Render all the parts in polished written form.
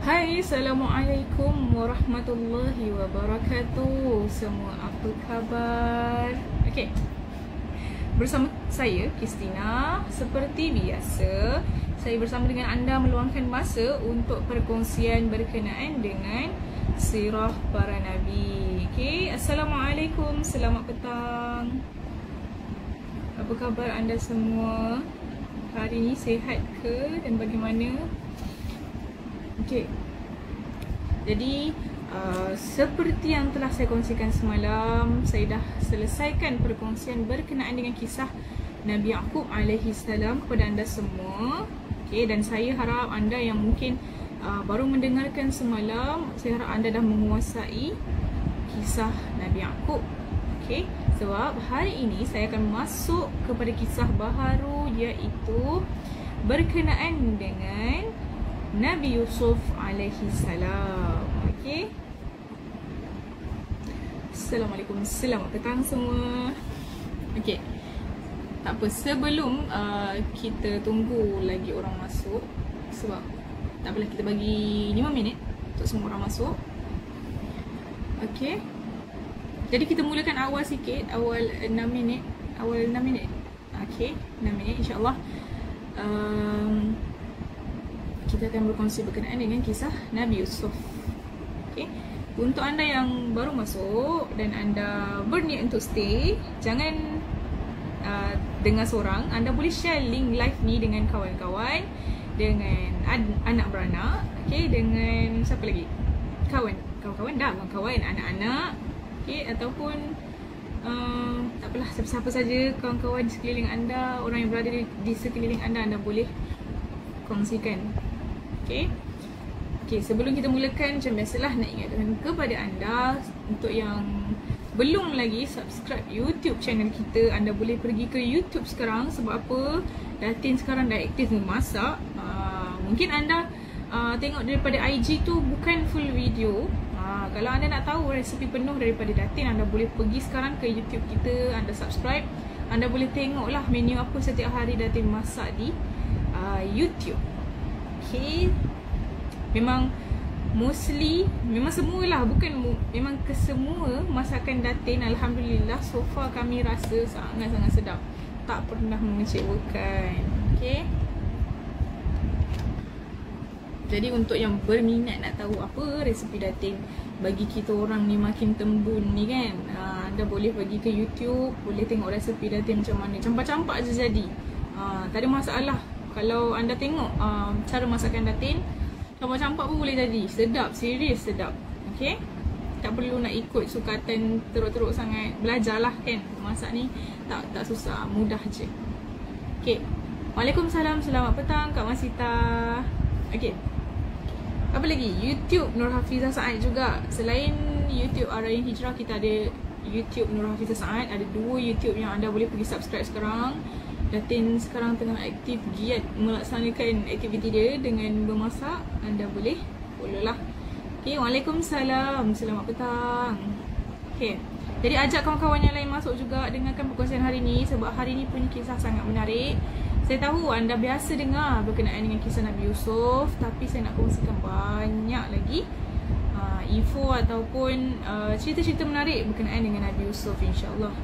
Hai, Assalamualaikum warahmatullahi wabarakatuh. Semua apa khabar? Okey, bersama saya Kristina. Seperti biasa, saya bersama dengan anda meluangkan masa untuk perkongsian berkenaan dengan sirah para nabi. Okey, Assalamualaikum, selamat petang. Apa khabar anda semua? Hari ini sihat ke dan bagaimana? Okey. Jadi seperti yang telah saya kongsikan semalam, saya dah selesaikan perkongsian berkenaan dengan kisah Nabi Yaqub alaihi salam kepada anda semua. Okey, dan saya harap anda yang mungkin baru mendengarkan semalam, saya harap anda dah menguasai kisah Nabi Yaqub. Okey, sebab hari ini saya akan masuk kepada kisah baharu, iaitu berkenaan dengan Nabi Yusuf alaihi salam. Okey. Assalamualaikum, selamat petang semua. Okey. Tak apa, sebelum kita tunggu lagi orang masuk, sebab tak apalah, kita bagi 5 minit untuk semua orang masuk. Okey. Jadi kita mulakan awal sikit, awal 6 minit. Awal 6 minit. Okey, 6 minit insya-Allah. Kita akan berkongsi berkenaan dengan kisah Nabi Yusuf. Okay. Untuk anda yang baru masuk dan anda berniat untuk stay, jangan dengar seorang. Anda boleh share link live ni dengan kawan-kawan, dengan anak beranak, okay, dengan siapa lagi? Kawan-kawan dah, kawan anak-anak, okay, ataupun tak apalah, siapa saja kawan-kawan di sekeliling anda, orang yang berada di sekeliling anda boleh kongsikan. Okay. Okay, sebelum kita mulakan, macam biasalah nak ingatkan kepada anda, untuk yang belum lagi subscribe YouTube channel kita, anda boleh pergi ke YouTube sekarang. Sebab apa? Datin sekarang dah aktif memasak. Mungkin anda tengok daripada IG tu bukan full video. Kalau anda nak tahu resepi penuh daripada Datin, anda boleh pergi sekarang ke YouTube kita, anda subscribe. Anda boleh tengoklah menu apa setiap hari Datin masak di YouTube. Okay. Memang mostly, memang semualah, bukan memang kesemua masakan Datin, alhamdulillah so far kami rasa sangat-sangat sedap, tak pernah mengecewakan. Okay. Jadi untuk yang berminat nak tahu apa resepi Datin bagi kita orang ni makin tembun ni kan, anda boleh pergi ke YouTube, boleh tengok resepi Datin macam mana, campak-campak je jadi. Tak ada masalah. Kalau anda tengok cara masakan Datin, campak-campak pun boleh jadi. Sedap, serius sedap. Okay. Tak perlu nak ikut sukatan teruk-teruk sangat. Belajarlah kan, masak ni tak susah, mudah je. Okay. Waalaikumsalam, selamat petang Kak Masita. Okay. Apa lagi? YouTube Nur Hafizah Saad juga. Selain YouTube Arayan Hijrah, kita ada YouTube Nur Hafizah Saad. Ada 2 YouTube yang anda boleh pergi subscribe sekarang. Datin sekarang tengah aktif giat melaksanakan aktiviti dia dengan bermasak. Anda boleh follow lah. Okay, Waalaikumsalam, selamat petang. Okay, jadi ajak kawan-kawan yang lain masuk juga, dengarkan perkongsian hari ni, sebab hari ni punya kisah sangat menarik. Saya tahu anda biasa dengar berkenaan dengan kisah Nabi Yusuf, tapi saya nak kongsikan banyak lagi info ataupun cerita-cerita menarik berkenaan dengan Nabi Yusuf, insya-Allah.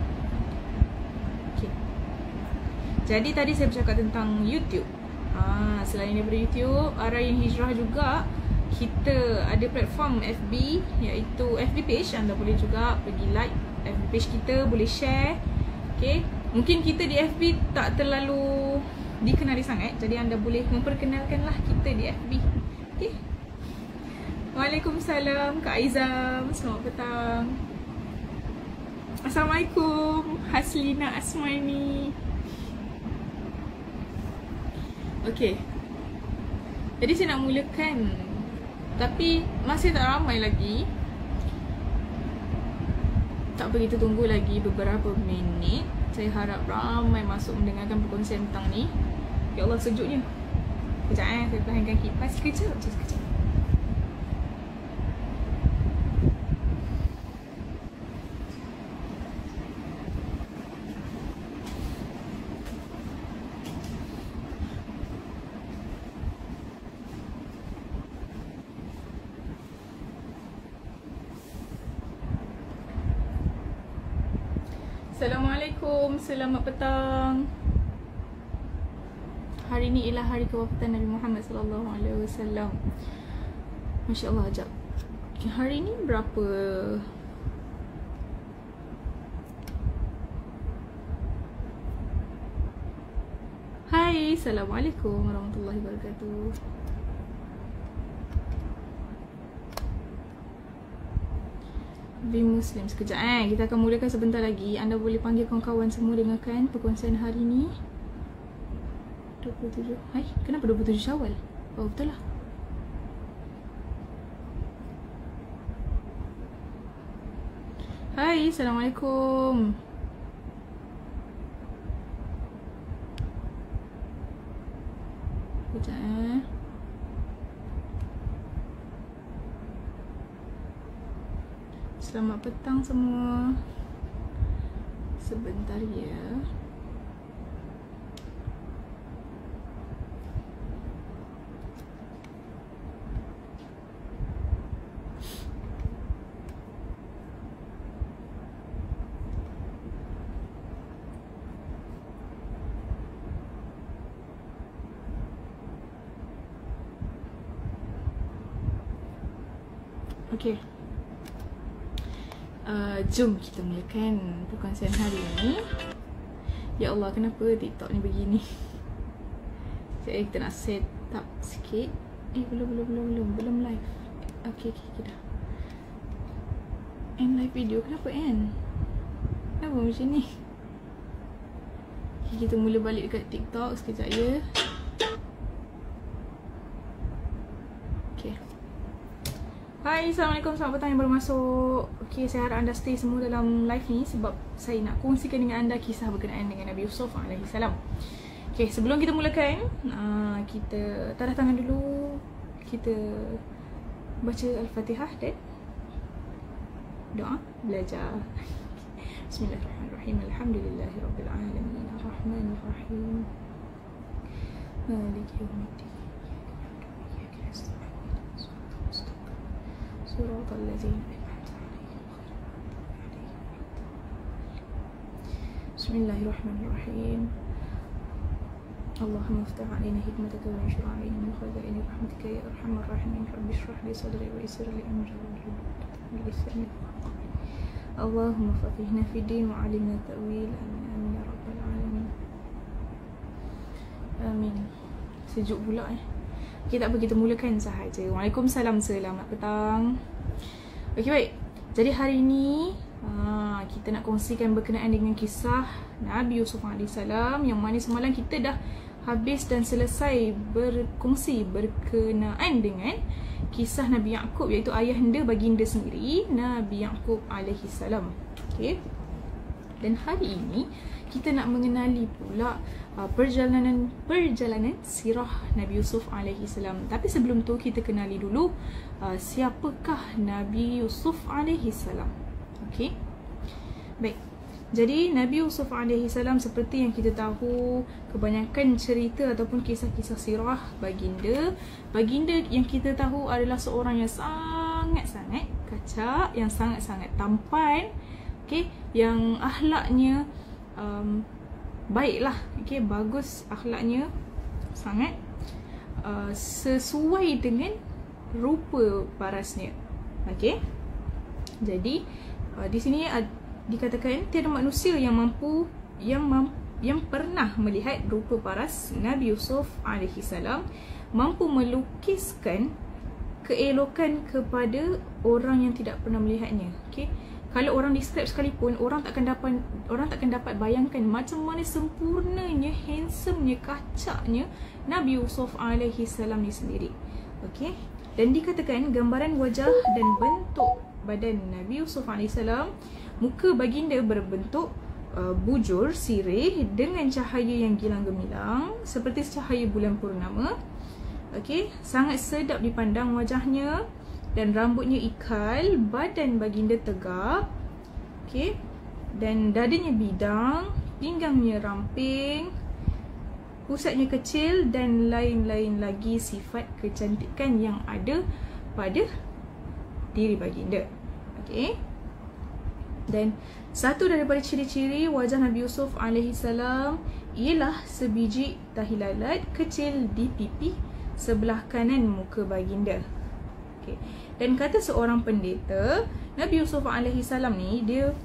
Jadi tadi saya bercakap tentang YouTube. Selain daripada YouTube, Arayan Hijrah juga, kita ada platform FB, iaitu FB page. Anda boleh juga pergi like FB page kita, boleh share. Okay. Mungkin kita di FB tak terlalu dikenali sangat, jadi anda boleh memperkenalkanlah kita di FB. Okay. Waalaikumsalam Kak Aizam, selamat petang. Assalamualaikum Haslina Asmani. Okay. Jadi saya nak mulakan, tapi masih tak ramai lagi. Tak apa, kita tunggu lagi beberapa minit. Saya harap ramai masuk mendengarkan perkongsian petang ni. Ya Allah, sejuknya. Sekejap saya tahankan kipas sekejap. Assalamualaikum, selamat petang. Hari ni ialah hari kewafatan Nabi Muhammad sallallahu alaihi wasallam. Masya-Allah, ajak. Hari ni berapa? Hai, Assalamualaikum warahmatullahi wabarakatuh. Be Muslim sekejap kita akan mulakan sebentar lagi. Anda boleh panggil kawan-kawan semua dengarkan perkongsian hari ni. 27. Hai, kenapa 27 Syawal? Oh, betul lah. Hai, Assalamualaikum. Sekejap Selamat petang semua. Sebentar ya. Okay. Jom kita mulakan perkongsian hari ni. Ya Allah, kenapa TikTok ni begini? Sekejap kita nak set up sikit. Belum live. Okay, kita dah end live video. Kenapa end? Kenapa macam ni? Okay, kita mula balik dekat TikTok sekejap ya. Okay. Hai, Assalamualaikum, selamat petang yang baru masuk. Okay, saya harap anda stay semua dalam live ni sebab saya nak kongsikan dengan anda kisah berkenaan dengan Nabi Yusuf AS. Okay, sebelum kita mulakan, kita tadah tangan dulu. Kita baca Al-Fatihah dan doa belajar. Bismillahirrahmanirrahim. Alhamdulillahirrabbilalamin. Ar-Rahmanirrahim. Maliki yaumiddin. صراط الذين أنعمت عليهم بسم الله الرحمن الرحيم اللهم افتح علينا حكمتك وانشر علينا من خزائن رحمتك يا أرحم الراحمين رب اشرح لي صدري ويسر لي أمري واحلل لساني اللهم فقهنا في الدين وعلمنا التأويل آمين آمين يا رب العالمين آمين. Sejuk pula Okay, tak apa, kita mulakan sahaja. Waalaikumsalam, selamat petang. Okay, baik. Jadi hari ni kita nak kongsikan berkenaan dengan kisah Nabi Yusuf AS, yang mana semalam kita dah habis dan selesai berkongsi berkenaan dengan kisah Nabi Yaqub, iaitu ayahanda baginda sendiri, Nabi Yaqub AS. Okay. Dan hari ini kita nak mengenali pula perjalanan sirah Nabi Yusuf AS. Tapi sebelum tu kita kenali dulu siapakah Nabi Yusuf AS. Okey. Baik. Jadi Nabi Yusuf AS, seperti yang kita tahu, kebanyakan cerita ataupun kisah-kisah sirah baginda yang kita tahu adalah seorang yang sangat-sangat kacak, yang sangat-sangat tampan, okey, yang akhlaknya baiklah, okay, bagus akhlaknya, sangat sesuai dengan rupa parasnya. Okay. Jadi di sini dikatakan tiada manusia yang pernah melihat rupa paras Nabi Yusuf AS mampu melukiskan keelokan kepada orang yang tidak pernah melihatnya. Okay. Kalau orang describe sekalipun, orang takkan dapat bayangkan macam mana sempurnanya, handsomenya, kacaknya Nabi Yusuf AS ni sendiri. Okey. Dan dikatakan gambaran wajah dan bentuk badan Nabi Yusuf AS, muka baginda berbentuk bujur, sirih dengan cahaya yang gilang gemilang seperti cahaya bulan purnama. Okey, sangat sedap dipandang wajahnya. Dan rambutnya ikal, badan baginda tegap, okay, dan dadanya bidang, pinggangnya ramping, pusatnya kecil dan lain-lain lagi sifat kecantikan yang ada pada diri baginda. Okay. Dan satu daripada ciri-ciri wajah Nabi Yusuf alaihi salam ialah sebiji tahi lalat kecil di pipi sebelah kanan muka baginda. Okay. Dan kata seorang pendeta, Nabi Yusuf alaihi salam ni dia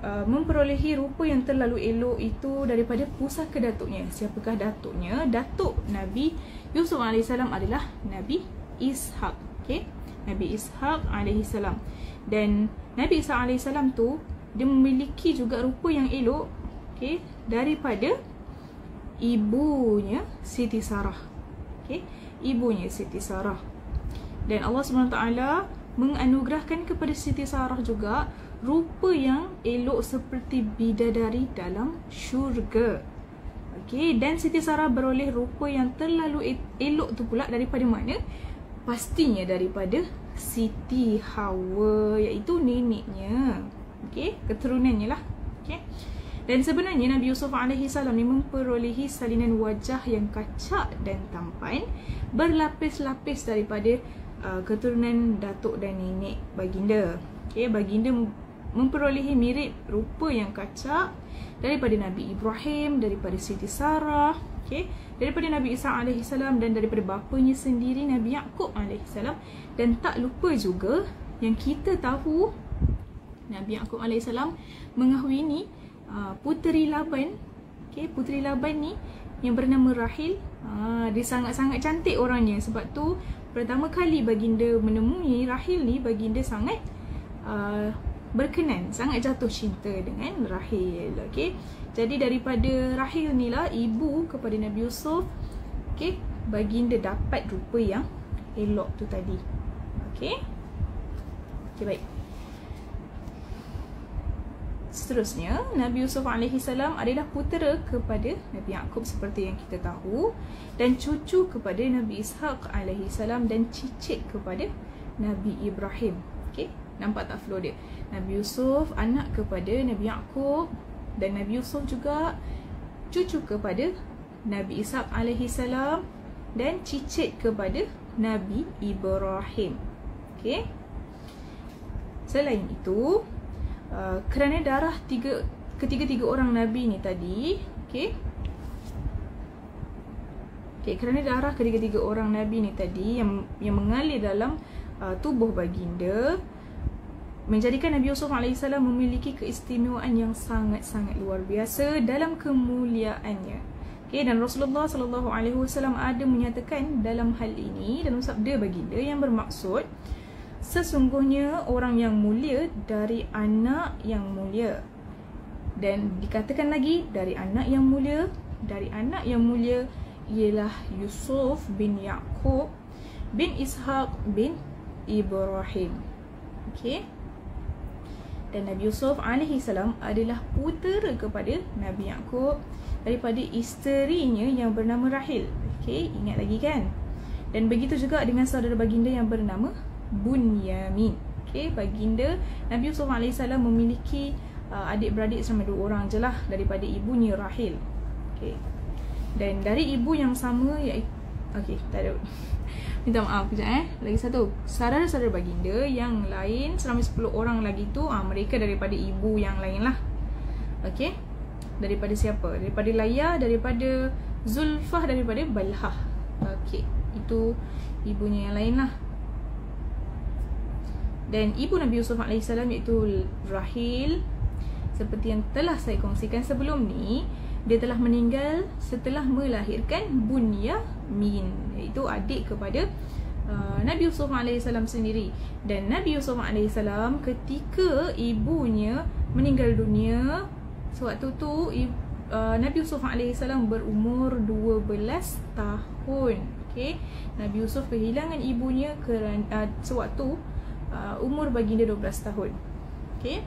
memperolehi rupa yang terlalu elok itu daripada pusaka datuknya. Siapakah datuknya? Datuk Nabi Yusuf alaihi salam adalah Nabi Ishaq. Okay? Nabi Ishaq alaihi salam. Dan Nabi Ishaq alaihi salam tu dia memiliki juga rupa yang elok, okay, daripada ibunya Siti Sarah. Okay? Ibunya Siti Sarah. Dan Allah SWT menganugerahkan kepada Siti Sarah juga rupa yang elok seperti bidadari dalam syurga. Okay, dan Siti Sarah beroleh rupa yang terlalu elok tu pula daripada mana? Pastinya daripada Siti Hawa, iaitu neneknya. Okay, keturunannya lah. Okay. Dan sebenarnya Nabi Yusuf alaihi salam ni memperolehi salinan wajah yang kacak dan tampan, berlapis-lapis daripada keturunan datuk dan nenek baginda. Okay, baginda memperolehi mirip rupa yang kacak daripada Nabi Ibrahim, daripada Siti Sarah, okay, daripada Nabi Isa alaihi salam dan daripada bapanya sendiri Nabi Yaqub alaihi salam. Dan tak lupa juga yang kita tahu Nabi Yaqub alaihi salam mengahwini puteri Laban. Okay, puteri Laban ni yang bernama Rahil. Dia sangat-sangat cantik orangnya. Sebab tu pertama kali baginda menemui Rahil ni, baginda sangat berkenan, sangat jatuh cinta dengan Rahil. Okay, jadi daripada Rahil ni lah, ibu kepada Nabi Yusuf, okay, baginda dapat rupa yang elok tu tadi. Okay, okay, baik. Seterusnya, Nabi Yusuf alaihi salam adalah putera kepada Nabi Yaqub seperti yang kita tahu, dan cucu kepada Nabi Ishaq alaihi salam, dan cicit kepada Nabi Ibrahim. Okay, nampak tak flow dia? Nabi Yusuf anak kepada Nabi Yaqub, dan Nabi Yusuf juga cucu kepada Nabi Ishaq alaihi salam, dan cicit kepada Nabi Ibrahim. Okay. Selain itu, kerana darah ketiga-tiga orang Nabi ni tadi, okay, kerana darah ketiga-tiga orang Nabi ni tadi yang mengalir dalam tubuh baginda, menjadikan Nabi Yusuf AS memiliki keistimewaan yang sangat-sangat luar biasa dalam kemuliaannya. Okay, dan Rasulullah SAW ada menyatakan dalam hal ini, dalam sabda baginda yang bermaksud, sesungguhnya orang yang mulia dari anak yang mulia. Dan dikatakan lagi, dari anak yang mulia, dari anak yang mulia ialah Yusuf bin Yaqub bin Ishaq bin Ibrahim. Okay. Dan Nabi Yusuf AS adalah putera kepada Nabi Yaqub daripada isterinya yang bernama Rahil. Okay, ingat lagi kan? Dan begitu juga dengan saudara baginda yang bernama Bunyamin. Okay, baginda Nabi Yusuf AS memiliki adik-beradik sama 2 orang je lah daripada ibunya Rahil. Okay. Dan dari ibu yang sama, iaitu, okay, tak ada. Minta maaf kejap lagi satu. Saudara-saudara baginda yang lain selama 10 orang lagi tu, mereka daripada ibu yang lain lah. Okay. Daripada siapa? Daripada Laya, daripada Zulfah, daripada Balhah. Okay, itu ibunya yang lain lah. Dan ibu Nabi Yusuf AS iaitu Rahil, seperti yang telah saya kongsikan sebelum ni, dia telah meninggal setelah melahirkan Bunyamin, iaitu adik kepada Nabi Yusuf AS sendiri. Dan Nabi Yusuf AS ketika ibunya meninggal dunia, sewaktu tu Nabi Yusuf AS berumur 12 tahun. Okay? Nabi Yusuf kehilangan ibunya kerana sewaktu umur baginda 12 tahun. Okay?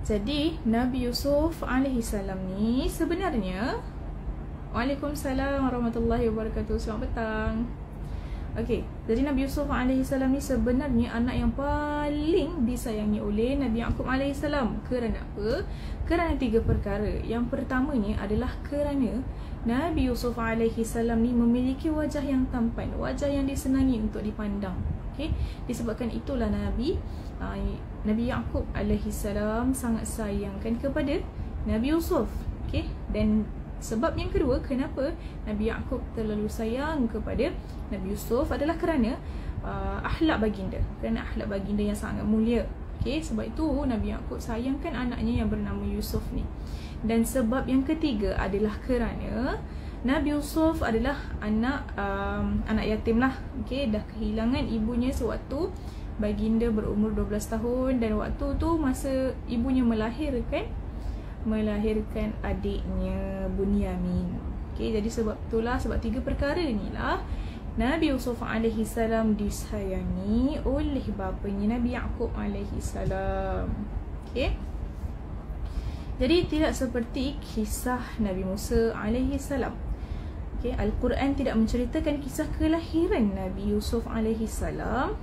Jadi Nabi Yusuf AS ni sebenarnya, Waalaikumsalam warahmatullahi wabarakatuh, selamat petang. Okey, jadi Nabi Yusuf alaihissalam ni sebenarnya anak yang paling disayangi oleh Nabi Yaqub alaihissalam. Kerana apa? Kerana 3 perkara. Yang pertamanya adalah kerana Nabi Yusuf alaihissalam ni memiliki wajah yang tampan, wajah yang disenangi untuk dipandang. Okey, disebabkan itulah Nabi Yaqub alaihissalam sangat sayangkan kepada Nabi Yusuf. Okey, dan sebab yang kedua kenapa Nabi Yaqub terlalu sayang kepada Nabi Yusuf adalah kerana akhlak baginda. Kerana akhlak baginda yang sangat mulia. Okey, sebab itu Nabi Yaqub sayangkan anaknya yang bernama Yusuf ni. Dan sebab yang ketiga adalah kerana Nabi Yusuf adalah anak yatim lah. Okey, dah kehilangan ibunya sewaktu baginda berumur 12 tahun dan waktu tu masa ibunya melahirkan adiknya Bunyamin. Okey, jadi sebab itulah, sebab 3 perkara inilah Nabi Yusuf alaihissalam disayangi oleh bapanya Nabi Yaqub alaihissalam. Okey. Jadi tidak seperti kisah Nabi Musa alaihissalam. Okey, Al-Quran tidak menceritakan kisah kelahiran Nabi Yusuf alaihissalam,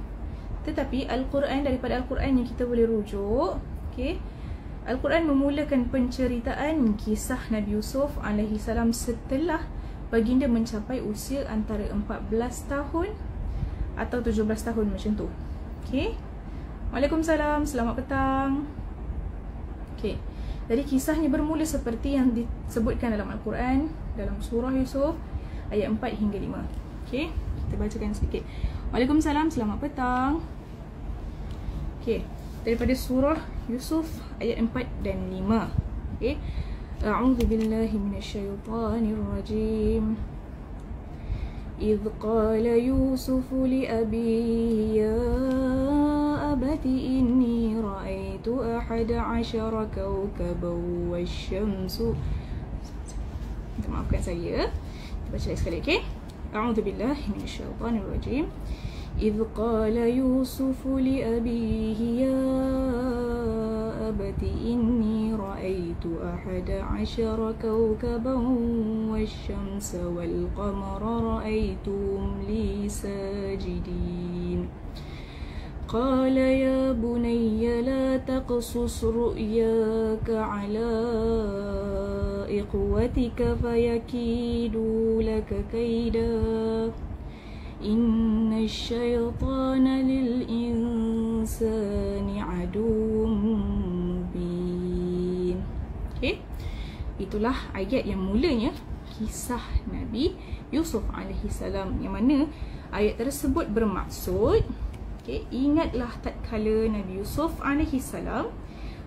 tetapi Al-Quran, daripada Al-Quran yang kita boleh rujuk, okey, Al-Quran memulakan penceritaan kisah Nabi Yusuf alaihissalam setelah baginda mencapai usia antara 14 tahun atau 17 tahun macam tu. Okey. Waalaikumsalam, selamat petang. Okey. Jadi kisahnya bermula seperti yang disebutkan dalam Al-Quran dalam surah Yusuf ayat 4 hingga 5. Okey, kita bacakan sedikit. Waalaikumsalam, selamat petang. Okey, daripada surah Yusuf ayat 4 dan 5. Okey. A'udzu billahi minasyaitonir rajim. إذ قال يوسف لأبيه يا أبت إني رأيت 11 كوكبا والشمس. Maafkan saya. Baca lagi sekali, okey? أعوذ بالله من الشيطان الرجيم. إذ قال يوسف لأبيه يا أبت إني رأيت 11 كوكبا والشمس والقمر رأيتهم لي ساجدين قال يا بني لا تقصص رؤياك على إخوتك فيكيدوا لك كيدا إن الشيطان للإنسان عدو مبين. Okay, itulah ayat yang mulanya kisah Nabi Yusuf alaihissalam, yang mana ayat tersebut bermaksud, okay, ingatlah tatkala Nabi Yusuf alaihissalam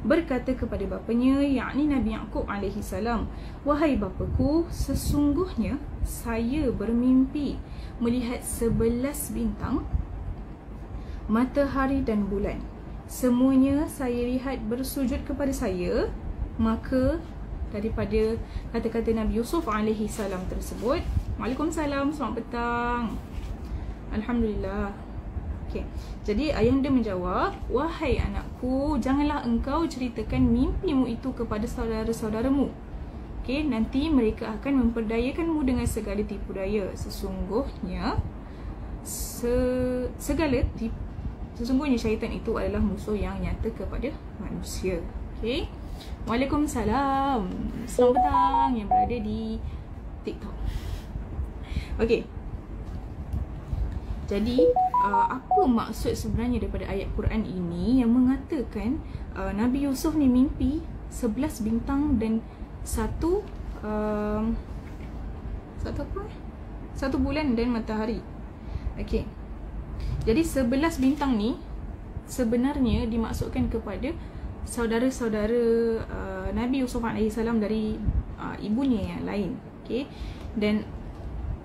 berkata kepada bapanya, yakni Nabi Yaqub alaihissalam, wahai bapaku, sesungguhnya saya bermimpi melihat 11 bintang, matahari dan bulan. Semuanya saya lihat bersujud kepada saya. Maka daripada kata-kata Nabi Yusuf alaihissalam tersebut, Waalaikumsalam, selamat petang. Alhamdulillah. Okay. Jadi ayahanda menjawab, wahai anakku, janganlah engkau ceritakan mimpimu itu kepada saudara-saudaramu. Okay, nanti mereka akan memperdayakanmu dengan segala tipu daya. Sesungguhnya sesungguhnya syaitan itu adalah musuh yang nyata kepada manusia. Okay. Waalaikumsalam, selamat petang yang berada di TikTok. Okay. Jadi apa maksud sebenarnya daripada ayat Quran ini yang mengatakan Nabi Yusuf ni mimpi 11 bintang dan satu bulan dan matahari. Okey. Jadi 11 bintang ni sebenarnya dimaksudkan kepada saudara-saudara Nabi Yusuf alaihissalam dari ibunya yang lain. Okey. Dan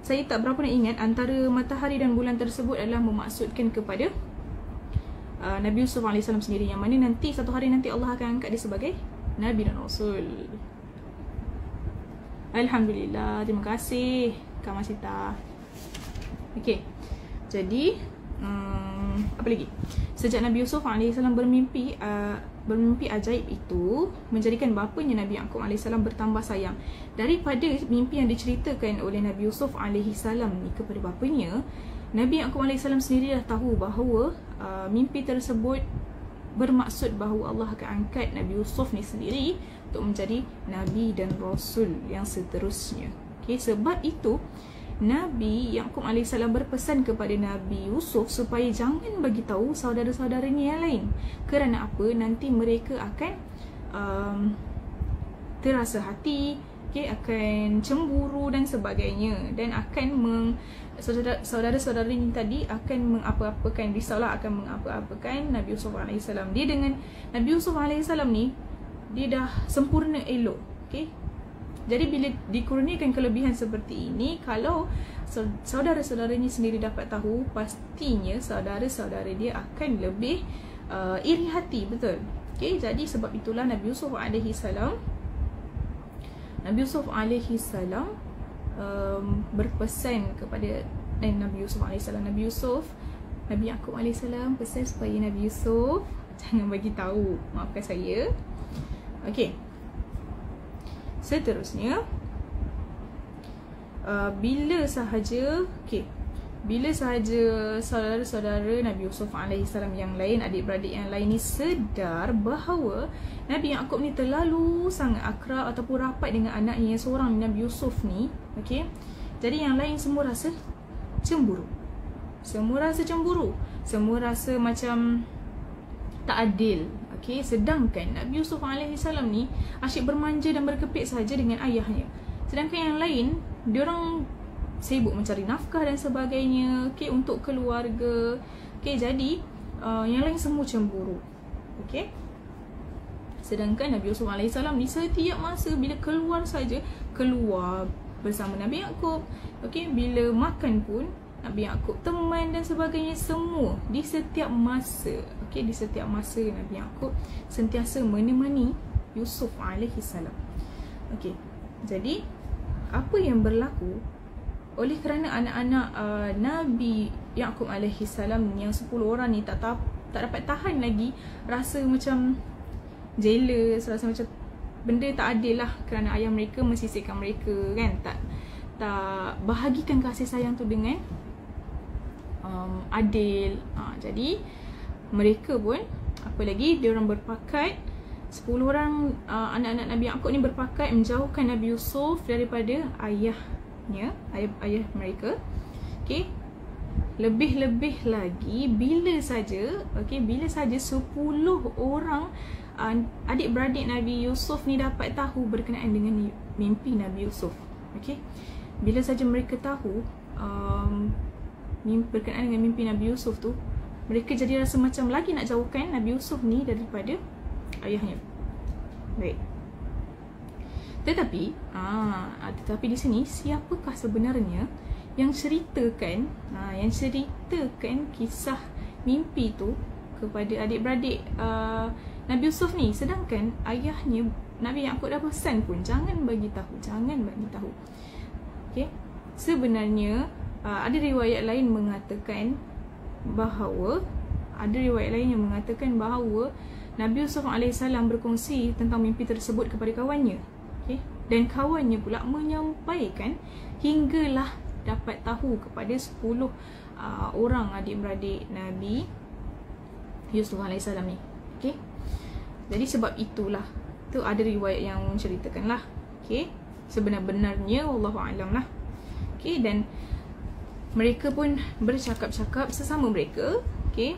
saya tak berapa nak ingat antara matahari dan bulan tersebut adalah memaksudkan kepada Nabi Yusuf alaihissalam sendiri, yang mana nanti satu hari nanti Allah akan angkat dia sebagai Nabi dan Rasul. Alhamdulillah, terima kasih Kak Masita. Okey. Jadi apa lagi? Sejak Nabi Yusuf AS bermimpi ajaib itu menjadikan bapanya Nabi Yaqub AS bertambah sayang. Daripada mimpi yang diceritakan oleh Nabi Yusuf AS ni kepada bapanya, Nabi Yaqub AS sendiri dah tahu bahawa mimpi tersebut bermaksud bahawa Allah akan angkat Nabi Yusuf ni sendiri untuk menjadi Nabi dan Rasul yang seterusnya. Okay, sebab itu Nabi Yaqub AS berpesan kepada Nabi Yusuf supaya jangan bagi tahu saudara-saudaranya yang lain. Kerana apa? Nanti mereka akan terasa hati, okay, akan cemburu dan sebagainya, dan akan saudara-saudara ini tadi akan mengapa-apakan, risaulah akan mengapa-apakan Nabi Yusuf AS. Dia dengan Nabi Yusuf AS ni, dia dah sempurna elok. Okay? Jadi bila dikurniakan kelebihan seperti ini, kalau saudara-saudaranya sendiri dapat tahu, pastinya saudara-saudara dia akan lebih iri hati, betul? Okay, jadi sebab itulah Nabi Yusuf AS berpesan kepada Nabi Yaqub AS pesan supaya Nabi Yusuf jangan bagi tahu, maafkan saya. Okey. Seterusnya, bila sahaja saudara-saudara Nabi Yusuf AS yang lain, adik-beradik yang lain ni sedar bahawa Nabi Yaqub ni terlalu sangat akrab ataupun rapat dengan anaknya yang seorang, Nabi Yusuf ni, okey. Jadi yang lain semua rasa cemburu. Semua rasa macam tak adil. Okay, sedangkan Nabi Yusuf AS ni asyik bermanja dan berkepit saja dengan ayahnya. Sedangkan yang lain, diorang sibuk mencari nafkah dan sebagainya, okay, untuk keluarga. Okay, jadi yang lain semua cemburu. Okay. Sedangkan Nabi Yusuf AS ni setiap masa bila keluar saja, keluar bersama Nabi Yaqub. Okay, bila makan pun Nabi Yaqub teman dan sebagainya, semua di setiap masa. Okey, di setiap masa Nabi Yaqub sentiasa menemani Yusuf alaihissalam. Okey. Jadi apa yang berlaku oleh kerana anak-anak Nabi Yaqub alaihissalam yang 10 orang ni tak dapat tahan lagi, rasa macam jealous, rasa macam benda tak adil lah, kerana ayah mereka mensisihkan mereka, kan, tak bahagikan kasih sayang tu dengan adil. Jadi mereka pun, apa lagi, dia orang berpakat, 10 orang anak-anak Nabi Yaqub ni berpakat menjauhkan Nabi Yusuf daripada ayahnya, ayah mereka. Okey. Lebih-lebih lagi bila saja 10 orang adik-beradik Nabi Yusuf ni dapat tahu berkenaan dengan mimpi Nabi Yusuf. Okey. Bila saja mereka tahu berkenaan dengan mimpi Nabi Yusuf tu, mereka jadi rasa macam lagi nak jauhkan Nabi Yusuf ni daripada ayahnya. Baik. Tetapi di sini, siapakah sebenarnya yang ceritakan kisah mimpi tu kepada adik-beradik Nabi Yusuf ni, sedangkan ayahnya Nabi Yaqub dah pesan pun jangan bagi tahu. Okey. Sebenarnya ada riwayat lain mengatakan bahawa Nabi Yusuf AS berkongsi tentang mimpi tersebut kepada kawannya. Okay? Dan kawannya pula menyampaikan hinggalah dapat tahu kepada 10 orang adik-beradik Nabi Yusuf AS ni. Okay? Jadi sebab itulah, tu ada riwayat yang menceritakan lah. Okay? Sebenar-benarnya wallahu a'lam lah. Okay? Dan mereka pun bercakap-cakap sesama mereka. Okay?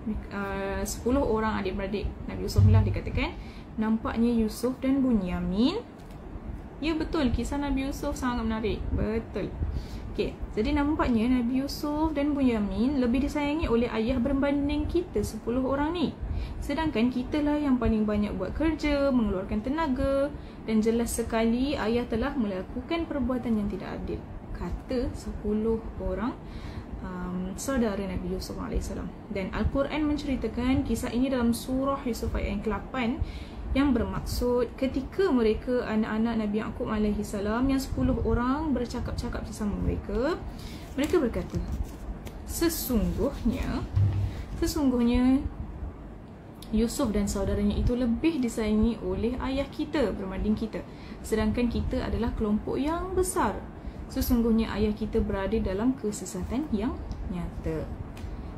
10 orang adik-beradik Nabi Yusuf lah dikatakan, nampaknya Yusuf dan Bunyamin. Ya, betul, kisah Nabi Yusuf sangat menarik. Betul. Okay, jadi nampaknya Nabi Yusuf dan Bunyamin lebih disayangi oleh ayah berbanding kita 10 orang ni. Sedangkan kita lah yang paling banyak buat kerja, mengeluarkan tenaga, dan jelas sekali ayah telah melakukan perbuatan yang tidak adil, kata 10 orang saudara Nabi Yusuf AS. Dan Al-Quran menceritakan kisah ini dalam surah Yusuf ayat yang ke-8, yang bermaksud ketika mereka anak-anak Nabi Yaqub AS yang 10 orang bercakap-cakap bersama mereka berkata, sesungguhnya sesungguhnya Yusuf dan saudaranya itu lebih disayangi oleh ayah kita berbanding kita, sedangkan kita adalah kelompok yang besar. Sesungguhnya ayah kita berada dalam kesesatan yang nyata.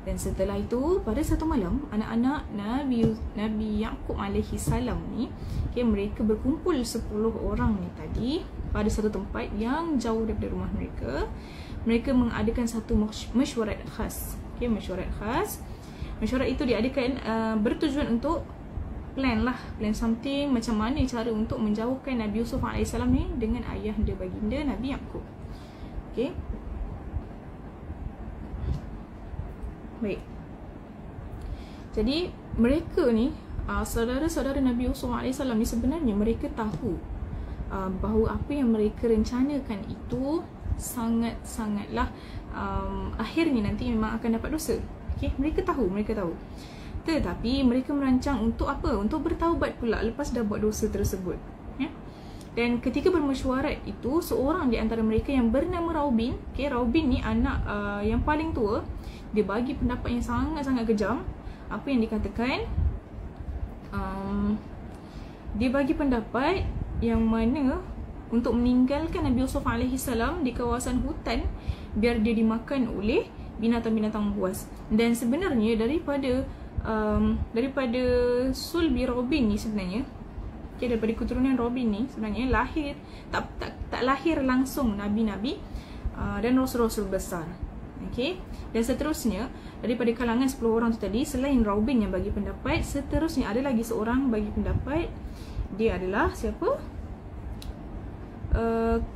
Dan setelah itu, pada satu malam, anak-anak Nabi Yaqub alaihi salam ni, mereka berkumpul 10 orang ni tadi pada satu tempat yang jauh daripada rumah mereka. Mereka mengadakan satu mesyuarat khas. Mesyuarat khas. Mesyuarat itu diadakan bertujuan untuk plan something, macam mana cara untuk menjauhkan Nabi Yusuf AS ni dengan ayah dia baginda Nabi Yaqub. Okay. Baik. Jadi mereka ni, saudara-saudara Nabi Yusuf AS ni, sebenarnya mereka tahu bahawa apa yang mereka rencanakan itu sangat-sangatlah akhirnya nanti memang akan dapat dosa. Okay, mereka tahu. Tetapi mereka merancang untuk apa? Untuk bertaubat pula lepas dah buat dosa tersebut. Ya? Dan ketika bermesyuarat itu, seorang di antara mereka yang bernama Raubin, Raubin ni anak yang paling tua, dia bagi pendapat yang sangat-sangat kejam. Apa yang dikatakan? Dia bagi pendapat yang mana untuk meninggalkan Nabi Yusuf AS di kawasan hutan biar dia dimakan oleh binatang-binatang buas. Dan sebenarnya daripada sulbi Robin ni sebenarnya, daripada keturunan Robin ni sebenarnya lahir tak lahir langsung nabi-nabi dan rasul-rasul besar. Okey, dan seterusnya daripada kalangan 10 orang tu tadi, selain Robin yang bagi pendapat, seterusnya ada lagi seorang bagi pendapat. Dia adalah siapa?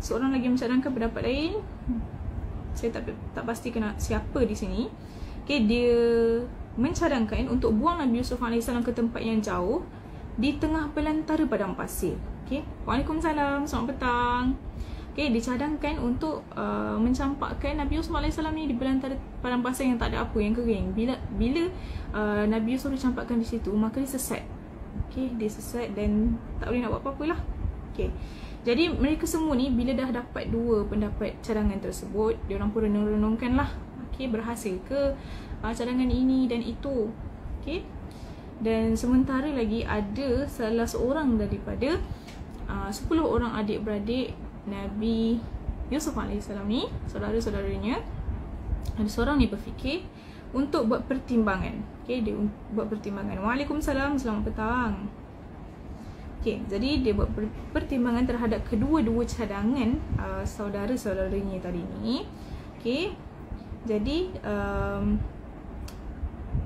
Seorang lagi mencadangkan pendapat lain. Saya tak pastikan siapa di sini. Okay, dia mencadangkan untuk buang Nabi Yusuf AS ke tempat yang jauh di tengah belantara padang pasir. Okay. Waalaikumsalam, selamat petang. Okay, dicadangkan untuk mencampakkan Nabi Yusuf AS ni di belantara padang pasir yang tak ada apa, yang kering. Bila Nabi Yusuf dicampakkan di situ, maka dia sesat. Okay, dia sesat dan tak boleh nak buat apa-apa lah. Okay. Jadi mereka semua ni bila dah dapat dua pendapat cadangan tersebut, diorang pun renung-renungkan lah. Okay, berhasil ke cadangan ini dan itu. Okay. Dan sementara lagi ada salah seorang daripada 10 orang adik-beradik Nabi Yusuf AS ni, saudara-saudaranya, ada seorang ni berfikir untuk buat pertimbangan. Okay, dia buat pertimbangan. Waalaikumsalam, selamat petang. Okay, jadi dia buat pertimbangan terhadap kedua-dua cadangan saudara-saudaranya tadi ni. Okay, jadi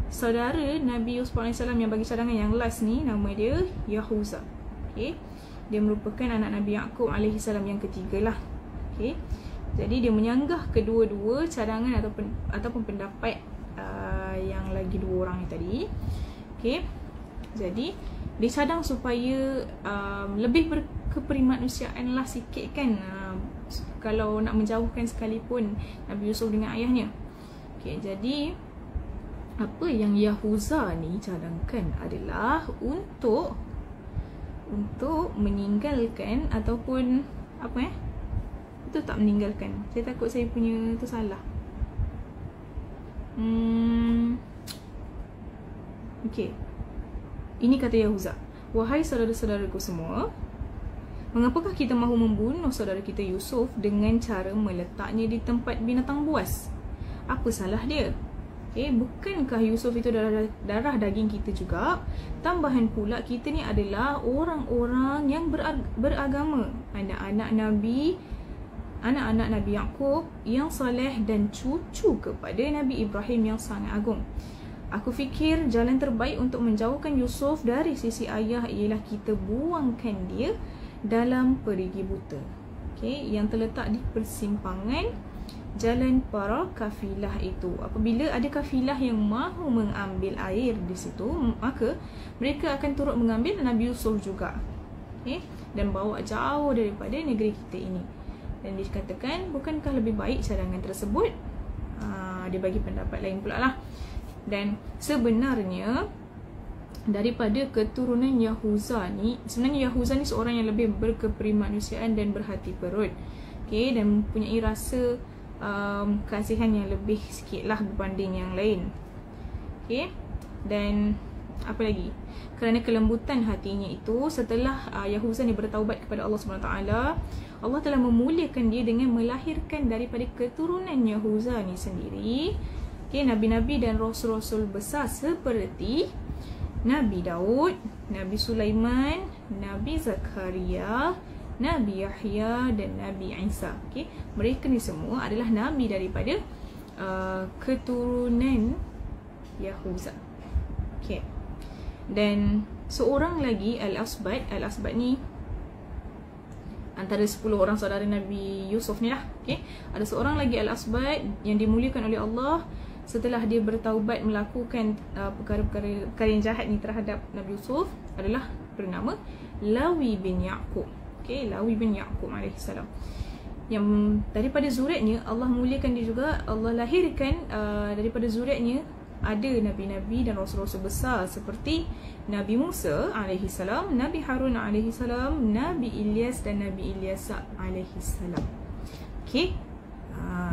saudara Nabi Yusuf AS yang bagi cadangan yang last ni, nama dia Yahuza. Okay, dia merupakan anak Nabi Yaqub AS yang ketiga lah. Okay, jadi dia menyanggah kedua-dua cadangan ataupun pendapat yang lagi dua orang ni tadi. Okay, jadi dia cadang supaya lebih berkeperimanusiaan lah sikit kan, kalau nak menjauhkan sekalipun Nabi Yusuf dengan ayahnya. Okay, jadi apa yang Yahuza ni cadangkan adalah untuk meninggalkan ataupun apa itu tak meninggalkan. Saya takut saya punya tu salah. Okay, ini kata Yahuza, wahai saudara-saudaraku semua, mengapakah kita mahu membunuh saudara kita Yusuf dengan cara meletaknya di tempat binatang buas? Apa salah dia? Okay, bukankah Yusuf itu darah daging kita juga? Tambahan pula, kita ni adalah orang-orang yang beragama, anak-anak Nabi Yaqub yang soleh dan cucu kepada Nabi Ibrahim yang sangat agung. Aku fikir jalan terbaik untuk menjauhkan Yusuf dari sisi ayah ialah kita buangkan dia dalam perigi buta, okay, yang terletak di persimpangan jalan para kafilah itu. Apabila ada kafilah yang mahu mengambil air di situ, maka mereka akan turut mengambil Nabi Yusuf juga, okay, dan bawa jauh daripada negeri kita ini. Dan dikatakan, bukankah lebih baik cadangan tersebut? Dia bagi pendapat lain pula lah. Dan sebenarnya daripada keturunan Yahuza ni, sebenarnya Yahuza ni seorang yang lebih berkeperimanusiaan dan berhati perut, okay, dan mempunyai rasa kasihan yang lebih sikit lah berbanding yang lain. Okay. Dan apa lagi? Kerana kelembutan hatinya itu, setelah Yahuza ni bertaubat kepada Allah SWT, Allah telah memuliakan dia dengan melahirkan daripada keturunan Yahuza ni sendiri, okay, Nabi-Nabi dan Rasul-Rasul besar seperti Nabi Daud, Nabi Sulaiman, Nabi Zakaria, Nabi Yahya dan Nabi Isa. Okay. Mereka ni semua adalah Nabi daripada keturunan Yahuza. Okay. Dan seorang lagi Al-Asbad. Al-Asbad ni antara 10 orang saudara Nabi Yusuf ni lah. Okay. Ada seorang lagi Al-Asbad yang dimuliakan oleh Allah setelah dia bertaubat melakukan perkara-perkara yang jahat ni terhadap Nabi Yusuf, adalah bernama Lawi bin Ya'qub. Okay, Lawi bin Ya'qub alaihissalam. Yang daripada zuriatnya Allah muliakan dia juga. Allah lahirkan daripada zuriatnya ada Nabi-Nabi dan Rasul-Rasul besar seperti Nabi Musa alaihissalam, Nabi Harun alaihissalam, Nabi Ilyas dan Nabi Ilyasa alaihissalam. Okay,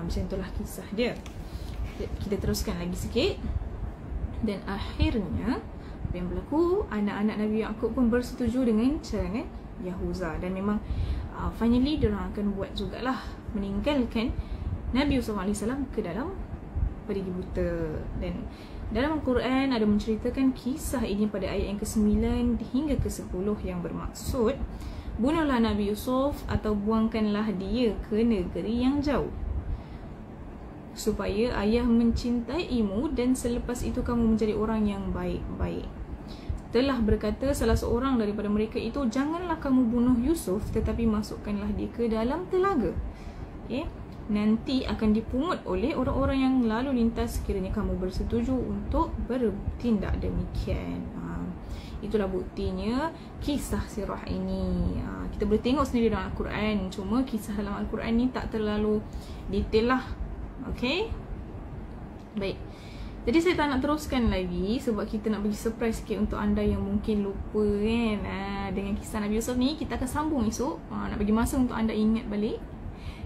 macam itulah kisah dia. Kita teruskan lagi sikit. Dan akhirnya apa yang berlaku, anak-anak Nabi Ya'qub pun bersetuju dengan carangan Yahuza. Dan memang finally diorang akan buat jugalah, meninggalkan Nabi Yusuf AS ke dalam perigi buta. Dan dalam Al-Quran ada menceritakan kisah ini pada ayat yang ke-9 hingga ke-10 yang bermaksud, bunuhlah Nabi Yusuf atau buangkanlah dia ke negeri yang jauh, supaya ayah mencintaimu dan selepas itu kamu menjadi orang yang baik-baik. Telah berkata salah seorang daripada mereka itu, janganlah kamu bunuh Yusuf, tetapi masukkanlah dia ke dalam telaga. Okay. Nanti akan dipungut oleh orang-orang yang lalu lintas sekiranya kamu bersetuju untuk bertindak demikian. Itulah buktinya kisah sirah ini. Kita boleh tengok sendiri dalam Al-Quran. Cuma kisah dalam Al-Quran ni tak terlalu detail lah. Okay. Baik. Jadi saya tak nak teruskan lagi sebab kita nak bagi surprise sikit untuk anda yang mungkin lupa kan. Dengan kisah Nabi Yusuf ni kita akan sambung esok. Nak bagi masa untuk anda ingat balik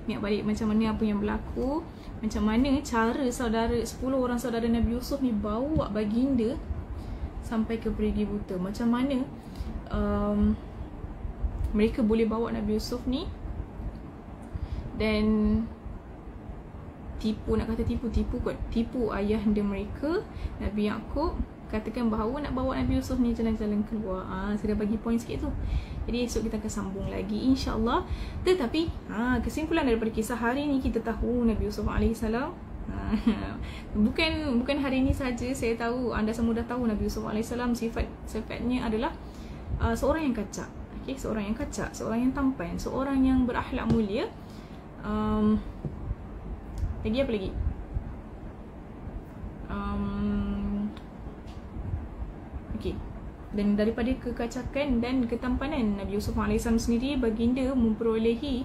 macam mana apa yang berlaku, macam mana cara 10 orang saudara Nabi Yusuf ni bawa baginda sampai ke perigi buta. Macam mana mereka boleh bawa Nabi Yusuf ni dan tipu ayahanda mereka Nabi Ya'qub, katakan bahawa nak bawa Nabi Yusuf ni jalan-jalan keluar. Saya dah bagi point sikit tu. Jadi esok kita akan sambung lagi insya-Allah. Tetapi kesimpulan daripada kisah hari ni, kita tahu Nabi Yusuf alaihissalam bukan hari ni saja. Saya tahu anda semua dah tahu Nabi Yusuf alaihissalam sifatnya adalah seorang yang kacak. Okay, seorang yang kacak, seorang yang tampan, seorang yang berakhlak mulia. Lagi apa lagi? Okay. Dan daripada kekacakan dan ketampanan Nabi Yusuf AS sendiri, baginda memperolehi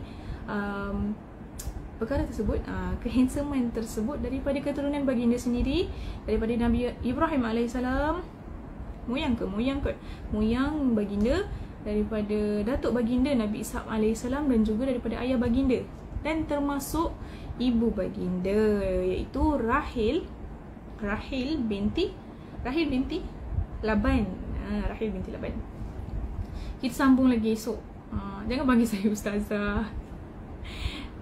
perkara tersebut, kehandsoman tersebut daripada keturunan baginda sendiri, daripada Nabi Ibrahim AS, moyang baginda, daripada datuk baginda Nabi Ishaq AS, dan juga daripada ayah baginda, dan termasuk ibu baginda, iaitu Rahil binti Laban. Rahil binti Laban. Kita sambung lagi esok. Jangan panggil saya Ustazah,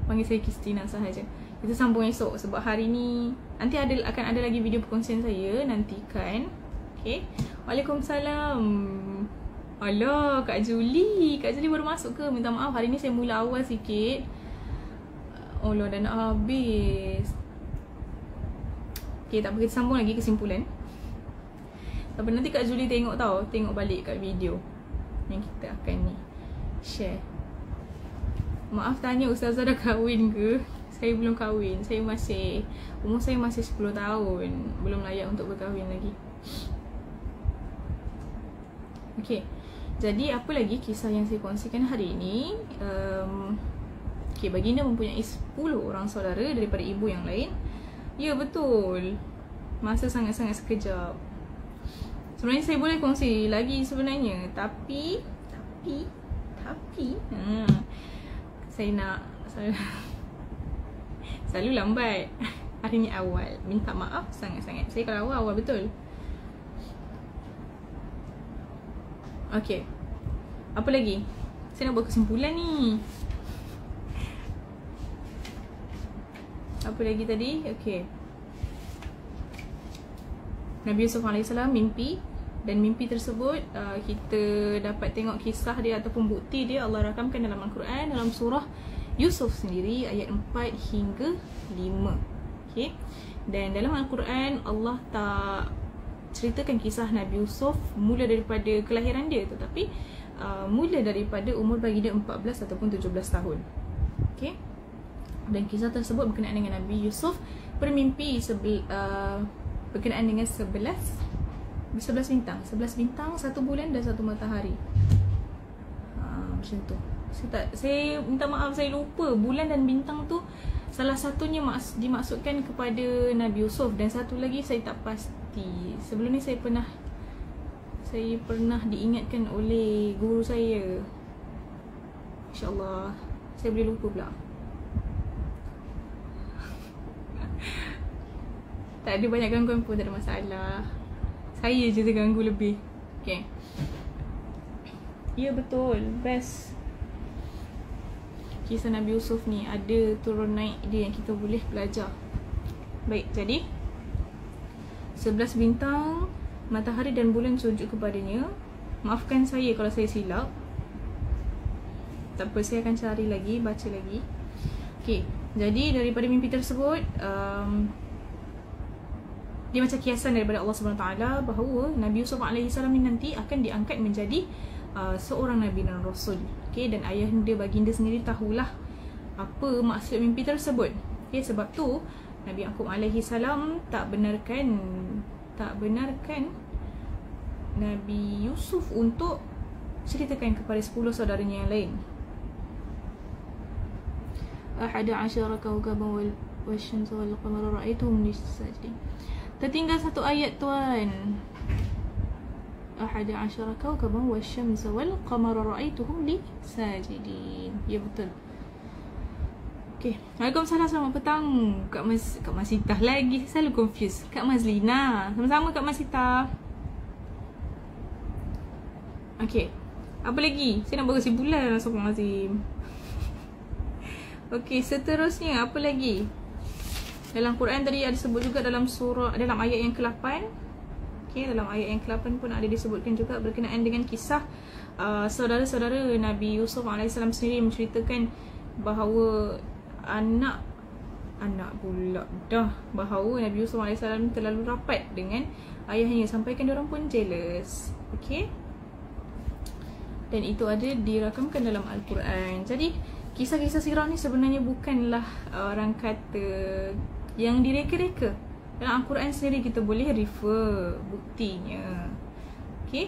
panggil saya Kristina sahaja. Kita sambung esok sebab hari ni nanti akan ada lagi video perkongsian saya, nantikan. Okay. Waalaikumsalam. Alah, Kak Julie baru masuk ke? Minta maaf, hari ni saya mula awal sikit. Allah, dah nak habis. Okay, tak apa, kita sambung lagi kesimpulan. Tapi nanti Kak Julie tengok balik kat video yang kita akan ni share. Maaf tanya, Ustazah dah kahwin ke? Saya belum kahwin. Umur saya masih 10 tahun. Belum layak untuk berkahwin lagi. Okay, jadi apa lagi kisah yang saya kongsikan hari ini? Okay, baginda mempunyai 10 orang saudara daripada ibu yang lain. Ya, betul. Masa sangat-sangat sekejap. Sebenarnya saya boleh kongsi lagi sebenarnya, tapi saya selalu lambat. Hari ni awal. Minta maaf sangat-sangat. Saya kalau awal betul. Okay, apa lagi? Saya nak buat kesimpulan ni. Apa lagi tadi? Okay, Nabi Yusuf AS mimpi. Dan mimpi tersebut kita dapat tengok kisah dia ataupun bukti dia Allah rakamkan dalam Al-Quran, dalam surah Yusuf sendiri ayat 4 hingga 5. Okay. Dan dalam Al-Quran Allah tak ceritakan kisah Nabi Yusuf mula daripada kelahiran dia, tetapi mula daripada umur baginda 14 ataupun 17 tahun. Okay. Dan kisah tersebut berkenaan dengan Nabi Yusuf bermimpi berkenaan dengan 11 bintang, 11 bintang, 1 bulan dan 1 matahari. Macam tu. Saya minta maaf, saya lupa bulan dan bintang tu salah satunya dimaksudkan kepada Nabi Yusuf, dan satu lagi saya tak pasti. Sebelum ni saya pernah diingatkan oleh guru saya. InsyaAllah saya boleh lupa pula. Tak ada banyak gangguan pun, tak ada masalah. Saya je terganggu lebih. Okay. Ya betul, best. Kisah Nabi Yusuf ni ada turun naik dia yang kita boleh belajar. Baik, jadi 11 bintang, matahari dan bulan sujud kepadanya. Maafkan saya kalau saya silap. Tak apa, saya akan cari lagi, baca lagi. Okay, jadi daripada mimpi tersebut dia macam kiasan daripada Allah SWT bahawa Nabi Yusuf AS ni nanti akan diangkat menjadi seorang Nabi dan Rasul. Okay, dan ayahanda baginda sendiri tahulah apa maksud mimpi tersebut. Okay, sebab tu Nabi Yaqub AS tak benarkan Nabi Yusuf untuk ceritakan kepada 10 saudaranya yang lain. 11 kawkaban wasyamsa wal qamara ra'aituhum sajidin. Tertinggal satu ayat tuan. 11 kawkaban wasyamsa wal qamara ra'aituhum sajidin. Ya betul. Okay. Waalaikumsalam, selamat petang. Kak Masita lagi. Saya selalu confuse. Kak Mazlina. Sama-sama Kak Masita. Okay. Apa lagi? Saya nak buat kesimpulan langsung Azim. Okay, seterusnya apa lagi? Dalam Quran tadi ada sebut juga dalam ayat yang ke-8. Okay, dalam ayat yang ke-8 pun ada disebutkan juga berkenaan dengan kisah saudara-saudara Nabi Yusuf AS sendiri menceritakan bahawa bahawa Nabi Yusuf AS terlalu rapat dengan ayahnya sampaikan diorang pun jealous. Okay, dan itu ada dirakamkan dalam Al-Quran. Jadi kisah-kisah sirah ni sebenarnya bukanlah orang kata yang direka-reka. Dalam Al-Quran sendiri kita boleh refer buktinya. Okay,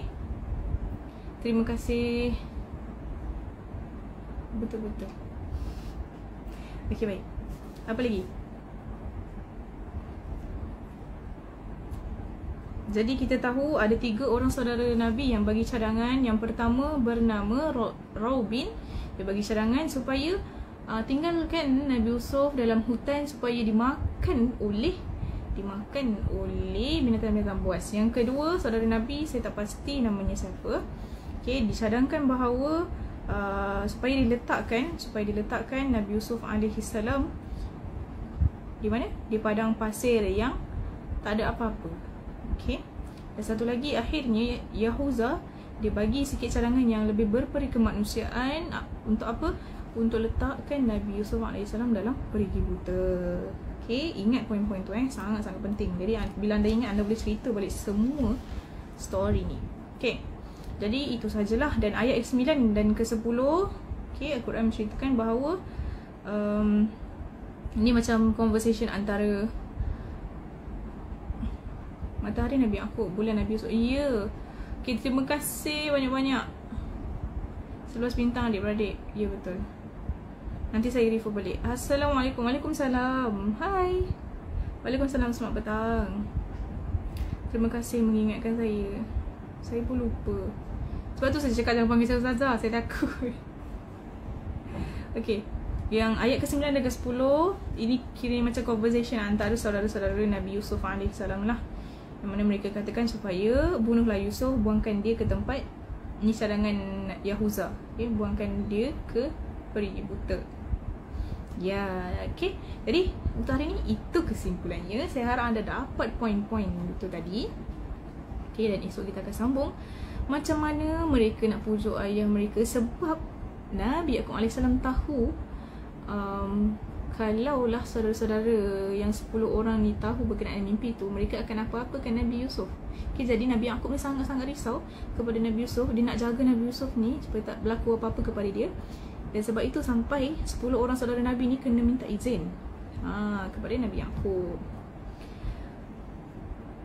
terima kasih. Betul-betul. Okay, baik. Apa lagi? Jadi kita tahu ada 3 orang saudara Nabi yang bagi cadangan. Yang pertama bernama Raubin. Dia bagi cadangan supaya tinggalkan Nabi Yusuf dalam hutan supaya dimakan oleh binatang-binatang buas. Yang kedua, saudara Nabi, saya tak pasti namanya siapa. Okay, dicadangkan bahawa supaya diletakkan Nabi Yusuf AS di mana? Di padang pasir yang tak ada apa-apa. Okay. Dan satu lagi, akhirnya Yahuza dia bagi sikit cadangan yang lebih berperi kemanusiaan. Untuk apa? Untuk letakkan Nabi Yusuf AS dalam perigi buta. Okay, ingat poin-poin tu sangat-sangat penting. Jadi bila anda ingat, anda boleh cerita balik semua story ni. Okay, jadi itu sajalah. Dan ayat ke-9 dan ke-10, okay, Al-Quran menceritakan bahawa ini macam conversation antara matahari Nabi Yaqub, bulan Nabi Yusuf. Ya. Okay, terima kasih banyak-banyak. 11 bintang adik-beradik. Ya betul. Nanti saya refer balik. Assalamualaikum. Waalaikumsalam. Hai. Waalaikumsalam, selamat petang. Terima kasih mengingatkan saya. Saya pun lupa. Sebab tu saya cakap jangan panggil saya Ustazah. Saya takut. Okay, yang ayat ke-9 dan ke-10, ini kira macam conversation antara saudara-saudara Nabi Yusuf AS lah. Yang mana mereka katakan supaya bunuhlah Yusuf, buangkan dia ke tempat Ni cadangan Yahuza. Okay, buangkan dia ke peri buta. Ya, okay. Jadi untuk hari ni itu kesimpulannya. Saya harap anda dapat poin-poin itu tadi. Okay, dan esok kita akan sambung macam mana mereka nak pujuk ayah mereka. Sebab Nabi Yaqub AS tahu kalaulah saudara-saudara yang 10 orang ni tahu berkenaan mimpi tu, mereka akan apa-apakan Nabi Yusuf. Okay, jadi Nabi Yaqub ni sangat-sangat risau kepada Nabi Yusuf. Dia nak jaga Nabi Yusuf ni supaya tak berlaku apa-apa kepada dia. Dan sebab itu sampai 10 orang saudara Nabi ni kena minta izin kepada Nabi Yaqub.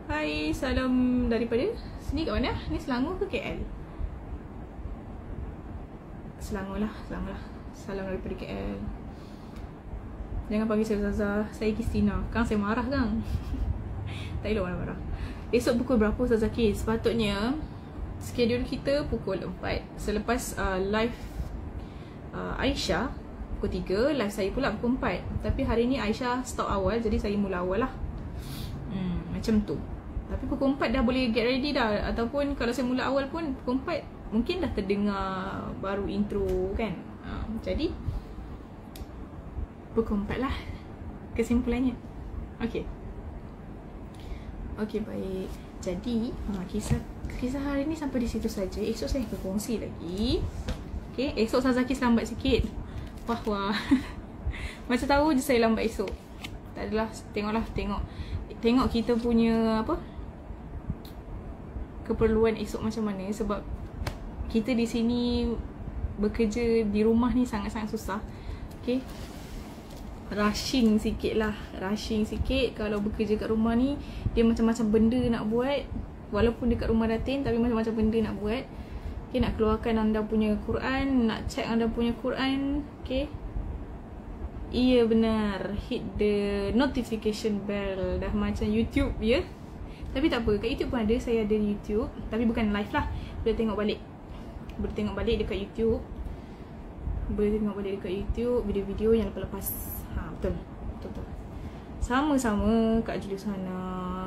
Hai, salam daripada sini kat mana? Ni Selangor ke KL? Selangor lah. Salam daripada KL. Jangan panggil saya Ustazah, saya Kristina. Kan saya marah kan? Tak elok marah-marah. Esok pukul berapa Ustazah Kis? Sepatutnya schedule kita pukul 4. Selepas live Aisyah pukul 3, live saya pula pukul 4. Tapi hari ni Aisyah stop awal, jadi saya mula awal lah. Macam tu. Tapi pukul 4 dah boleh get ready dah. Ataupun kalau saya mula awal pun pukul 4 mungkin dah terdengar baru intro kan. Jadi pukul 4 lah kesimpulannya. Okay, baik. Jadi kisah hari ni sampai di situ saja. Esok saya akan kongsi lagi. Okay, esok Sazakis lambat sikit. Wah macam tahu je saya lambat esok. Tak adalah, tengok kita punya apa, keperluan esok macam mana. Sebab kita di sini bekerja di rumah ni sangat-sangat susah. Okay, rushing sikit. Kalau bekerja kat rumah ni, dia macam-macam benda nak buat. Walaupun dekat rumah datin, tapi macam-macam benda nak buat. Okay, nak keluarkan anda punya Quran, nak check anda punya Quran. Okay, iya benar, hit the notification bell. Dah macam YouTube ya. Tapi tak apa, kat YouTube pun ada. Saya ada YouTube, tapi bukan live lah. Boleh tengok balik dekat YouTube. Video-video yang lepas-lepas. Betul. Sama-sama Kak Julius Hana.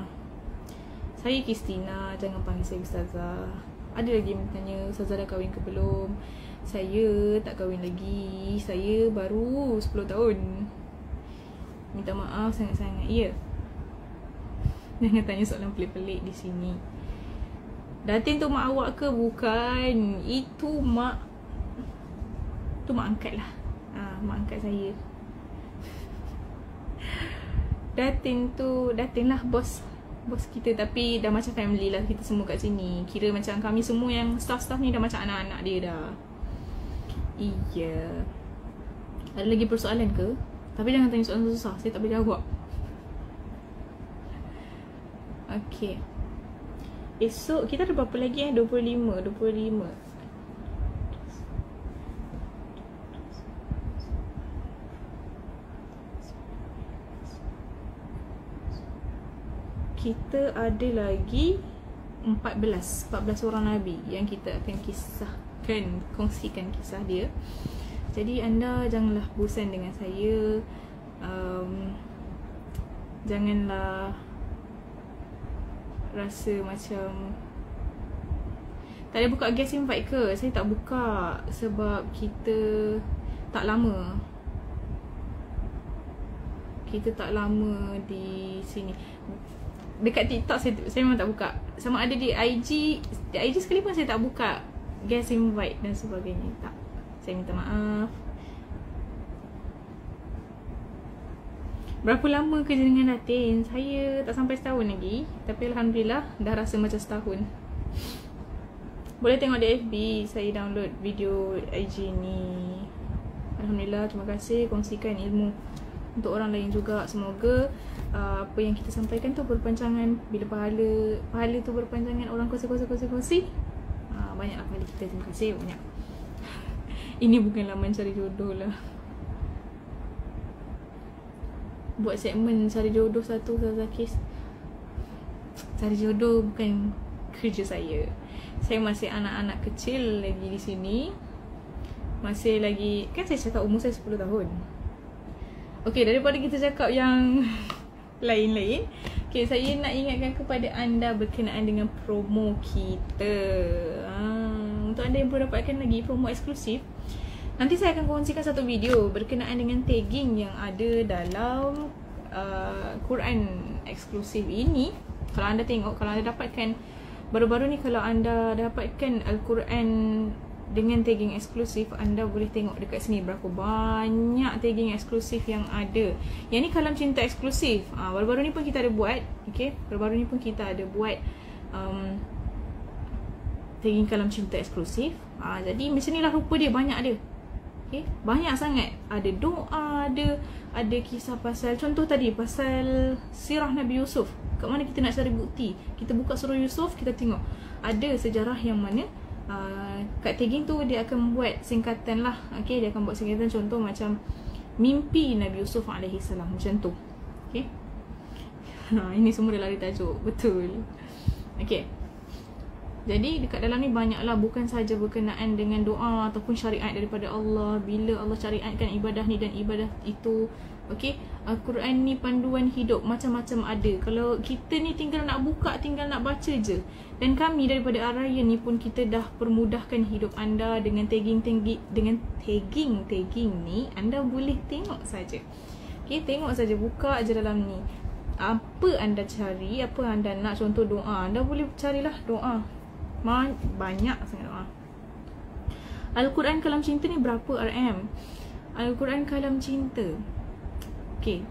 Saya Kristina, jangan panggil saya Ustazah. Ada lagi yang bertanya, Ustazah dah kahwin ke belum? Saya tak kahwin lagi. Saya baru 10 tahun. Minta maaf sangat-sangat. Ya. Jangan tanya soalan pelik-pelik di sini. Datin tu mak awak ke? Bukan. Itu mak angkat lah. Mak angkat saya. Datin lah bos kita. Tapi dah macam family lah kita semua kat sini. Kira macam kami semua yang staff-staff ni dah macam anak-anak dia dah. Iya. Ada lagi persoalan ke? Tapi jangan tanya soalan susah, saya tak boleh jawab. Okay, esok kita ada berapa lagi 25. Kita ada lagi 14 orang Nabi yang kita akan kongsikan kisah dia. Jadi anda janganlah bosan dengan saya. Janganlah rasa macam tak ada buka guest invite ke. Saya tak buka sebab kita tak lama di sini. Dekat TikTok saya memang tak buka. Sama ada di IG sekali pun saya tak buka guest invite dan sebagainya. Tak. Saya minta maaf. Berapa lama kerja dengan Datin? Saya tak sampai setahun lagi. Tapi Alhamdulillah dah rasa macam setahun. Boleh tengok di FB. Saya download video IG ni. Alhamdulillah, terima kasih. Kongsikan ilmu untuk orang lain juga. Semoga apa yang kita sampaikan tu berpanjangan. Bila pahala tu berpanjangan, orang kongsi. Banyaklah pahala kita. Terima kasih banyak. Ini bukan laman cari jodoh lah. Buat segmen cari jodoh satu Zazakis. Cari jodoh bukan kerja saya. Saya masih anak-anak kecil lagi di sini. Masih lagi, kan saya cakap umur saya 10 tahun. Okay, daripada kita cakap yang lain-lain, okay, saya nak ingatkan kepada anda berkenaan dengan promo kita. Untuk untuk anda yang perlu dapatkan lagi promo eksklusif, nanti saya akan kongsikan satu video berkenaan dengan tagging yang ada dalam Quran eksklusif ini. Kalau anda tengok, kalau anda dapatkan baru-baru ni, kalau anda dapatkan Al-Quran dengan tagging eksklusif, anda boleh tengok dekat sini berapa banyak tagging eksklusif yang ada. Yang ni Kalam Cinta eksklusif. Baru-baru ni pun kita ada buat, okay? Baru-baru ni pun kita ada buat tagging Kalam Cinta eksklusif. Jadi macam ni lah rupa dia, banyak dia. Okay? Banyak sangat. Ada doa, ada kisah pasal, contoh tadi pasal sirah Nabi Yusuf. Kat mana kita nak cari bukti? Kita buka surah Yusuf, kita tengok ada sejarah yang mana kat tagging tu dia akan buat singkatan lah. Okay, dia akan buat singkatan, contoh macam mimpi Nabi Yusuf AS, macam tu. Okay, ini semua dah lari tajuk. Betul. Okay, jadi dekat dalam ni banyaklah, bukan saja berkenaan dengan doa ataupun syariat daripada Allah. Bila Allah syariatkan ibadah ni dan ibadah itu, okey, Al-Quran ni panduan hidup, macam-macam ada. Kalau kita ni tinggal nak buka, tinggal nak baca je. Dan kami daripada Araya ni pun kita dah permudahkan hidup anda dengan tagging ni. Anda boleh tengok saja. Okey, tengok saja, buka je dalam ni. Apa anda cari, apa anda nak, contoh doa, anda boleh carilah doa. Banyak sangat doa. Al-Quran Kalam Cinta ni berapa RM? Al-Quran Kalam Cinta, okay,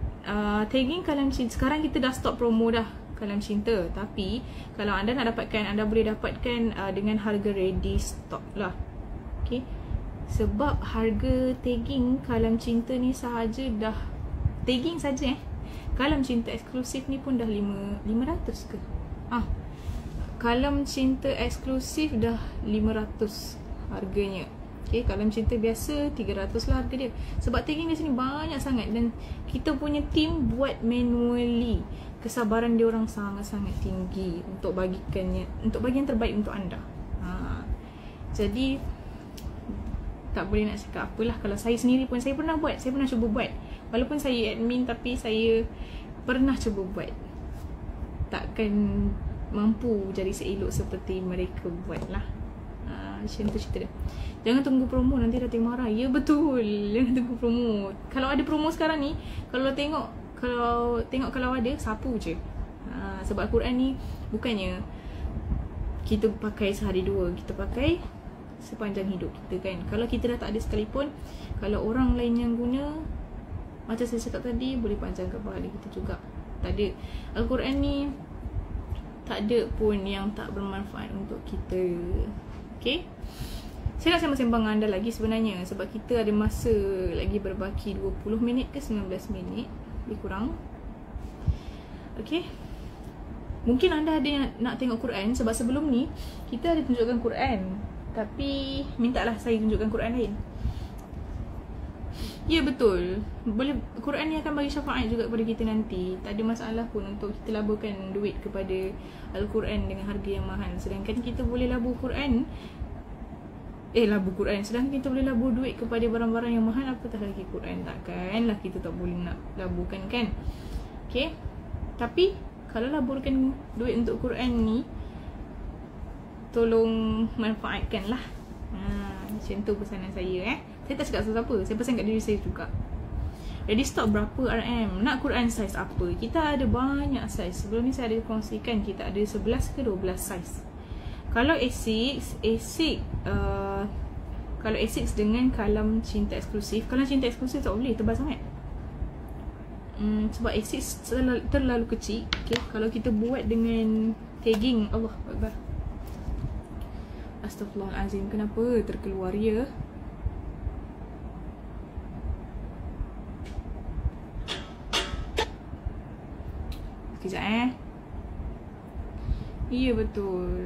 tagging Kalam Cinta, sekarang kita dah stop promo dah Kalam Cinta. Tapi kalau anda nak dapatkan, anda boleh dapatkan dengan harga ready stock lah. Okay, sebab harga tagging Kalam Cinta ni sahaja dah, tagging saja Kalam Cinta eksklusif ni pun dah 500 ke? Kalam Cinta eksklusif dah 500 harganya. Okay, Kalam Cinta biasa 300 lah harga dia. Sebab tagging di sini banyak sangat dan kita punya team buat manually. Kesabaran dia orang sangat-sangat tinggi untuk bagikannya, untuk bagi yang terbaik untuk anda. Jadi tak boleh nak cakap apalah. Kalau saya sendiri pun, saya pernah buat, saya pernah cuba buat. Walaupun saya admin, tapi saya pernah cuba buat. Takkan mampu jadi seelok seperti mereka buat lah. Macam tu cerita dia. Jangan tunggu promo, nanti dah tengok marah. Ya betul, jangan tunggu promo. Kalau ada promo sekarang ni, kalau ada, sapu je. Sebab Al-Quran ni bukannya kita pakai sehari dua, kita pakai sepanjang hidup kita kan. Kalau kita dah tak ada sekalipun, kalau orang lain yang guna, macam saya cakap tadi, boleh panjangkan pahala kita juga. Tak ada, Al-Quran ni tak ada pun yang tak bermanfaat untuk kita. Okay, saya nak sembang-sembang dengan anda lagi sebenarnya, sebab kita ada masa lagi berbaki 20 minit ke 19 minit lebih kurang. Okay, mungkin anda ada yang nak tengok Quran, sebab sebelum ni kita ada tunjukkan Quran, tapi mintalah saya tunjukkan Quran lain. Ya betul, boleh, Quran ni akan bagi syafaat juga kepada kita nanti. Tak ada masalah pun untuk kita laburkan duit kepada Al-Quran dengan harga yang mahal. Sedangkan kita boleh labur Quran, sedangkan kita boleh labur duit kepada barang-barang yang mahal, apatah lagi Quran. Takkanlah kita tak boleh nak laburkan kan. Okay, tapi kalau laburkan duit untuk Quran ni, tolong manfaatkan lah. Macam tu pesanan saya. Saya tak cakap siapa, saya pesan kat diri saya juga. Ready stock berapa RM? Nak Quran size apa? Kita ada banyak size. Sebelum ni saya ada kongsikan, kita ada 11 ke 12 size. Kalau kalau A6 dengan Kalam Cinta eksklusif, Kalam Cinta eksklusif tak boleh, tebal sangat. Sebab A6 terlalu kecil. Okay, kalau kita buat dengan tagging, Allah Akbar, Astaghfirullahalazim, kenapa terkeluar ya? Sekejap iya betul.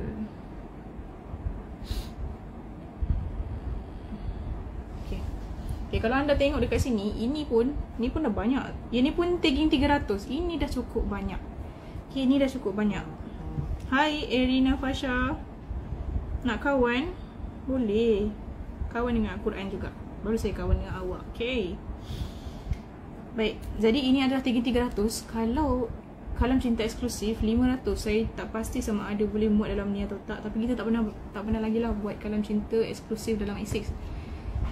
Okay, kalau anda tengok dekat sini, ni pun dah banyak. Ini pun tagging 300. Ini dah cukup banyak. Okay, ini dah cukup banyak. Hai Erina Fasha, nak kawan? Boleh. Kawan dengan Al-Quran juga. Baru saya kawan dengan awak. Okay, baik, jadi ini adalah tagging 300. Kalau kalam cinta eksklusif 500. Saya tak pasti sama ada boleh muat dalam ni atau tak, tapi kita tak pernah lagi lah buat kalam cinta eksklusif dalam A6.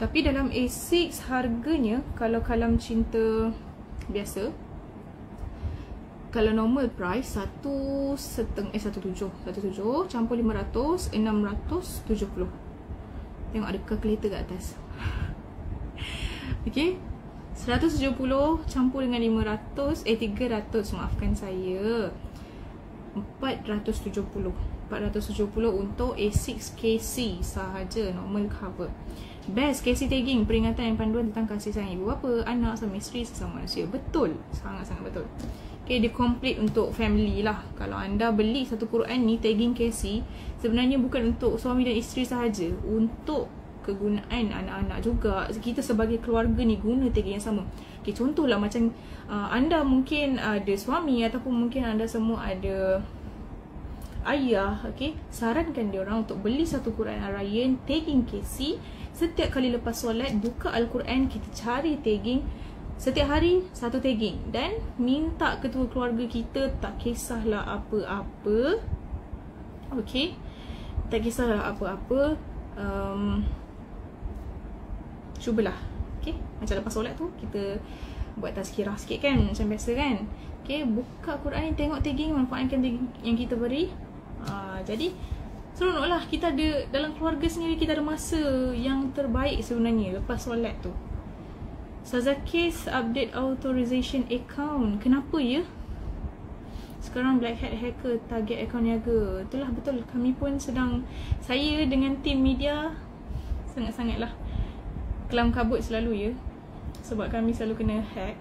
Tapi dalam A6 harganya, kalau kalam cinta biasa, kalau normal price 1.5 17 campur 500 670. Tengok ada calculator kat atas. Okay, 170 campur dengan 300, maafkan saya, 470 untuk A6 KC sahaja, normal cover. Best KC tagging, peringatan dan panduan tentang kasih sayang ibu bapa, anak, suami isteri, sesama manusia. Betul, sangat-sangat betul. Okay, dia complete untuk family lah. Kalau anda beli satu Quran ni tagging KC, sebenarnya bukan untuk suami dan isteri sahaja, untuk kegunaan anak-anak juga. Kita sebagai keluarga ni guna tagging yang sama. Okay, contohlah macam anda mungkin ada suami ataupun mungkin anda semua ada ayah. Okay, sarankan dia orang untuk beli satu Quran Al-Rayyan tagging KC. Setiap kali lepas solat, buka Al-Quran, kita cari tagging. Setiap hari satu tagging. Dan minta ketua keluarga kita, tak kisahlah apa-apa, okay, tak kisahlah apa-apa, cubalah. Okay, macam lepas solat tu kita buat tazkirah sikit kan, macam biasa kan. Okay, buka Quran, tengok tagging, manfaatkan tagging yang kita beri. Jadi seronok lah. Kita ada dalam keluarga sendiri, kita ada masa yang terbaik sebenarnya lepas solat tu. Sazakis update authorization account. Kenapa ya? Sekarang Black Hat hacker target akaun niaga. Itulah betul. Kami pun sedang, saya dengan tim media sangat-sangatlah kelam kabut selalu ya. Sebab kami selalu kena hack.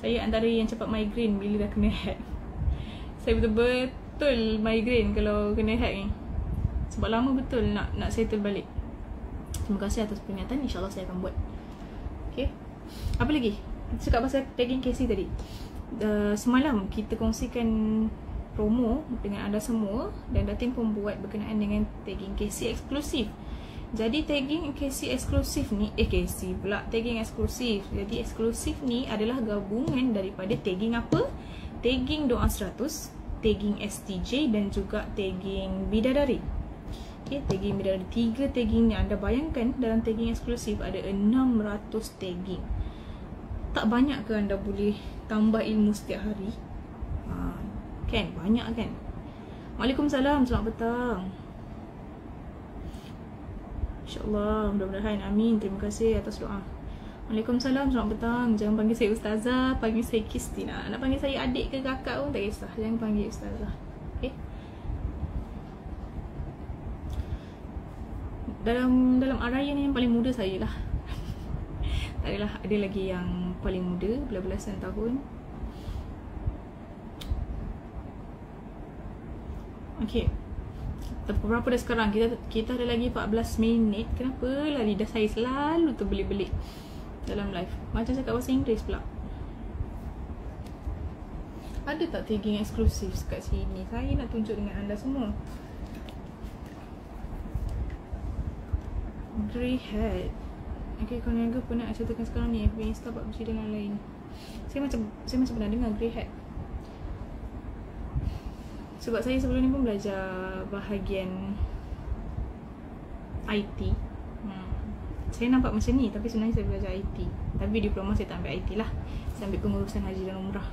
Saya antara yang cepat migraine bila dah kena hack. Saya betul-betul migraine kalau kena hack ni. Sebab lama betul nak settle balik. Terima kasih atas peringatan. InsyaAllah saya akan buat. Okay, apa lagi? Kita cakap pasal tagging KC tadi. Semalam kita kongsikan promo dengan anda semua, dan Datin pun buat berkenaan dengan tagging KC eksklusif. Jadi tagging KC eksklusif ni, KC pula, tagging eksklusif. Jadi eksklusif ni adalah gabungan daripada tagging apa? Tagging doa 100, tagging STJ dan juga tagging bidadari. Okay, tagging bidadari, 3 tagging ni. Anda bayangkan dalam tagging eksklusif ada 600 tagging. Tak banyak ke anda boleh tambah ilmu setiap hari? Kan, banyak kan? Waalaikumsalam, selamat petang. InsyaAllah, mudah-mudahan, amin. Terima kasih atas doa. Waalaikumsalam, selamat petang. Jangan panggil saya Ustazah, panggil saya Kristina. Nak panggil saya adik ke kakak pun tak kisah. Jangan panggil Ustazah. Okay, dalam Al-Rayyan yang paling muda saya lah. Tak adalah, ada lagi yang paling muda, belas-belasan tahun. Okay, berapa dah sekarang? Kita ada lagi 14 minit. Kenapa lah lidah saya selalu terbelit-belit dalam live? Macam cakap bahasa Inggeris pula. Ada tak tagging eksklusif kat sini? Saya nak tunjuk dengan anda semua. Grey Hat. Okay, kalau niaga pernah ceritakan sekarang ni FB Insta PUBG dan lain-lain. Saya macam pernah dengar Grey Hat. Sebab saya sebelum ni pun belajar bahagian IT. Saya nampak macam ni, tapi sebenarnya saya belajar IT. Tapi diploma saya tak ambil IT lah. Saya ambil pengurusan haji dan umrah.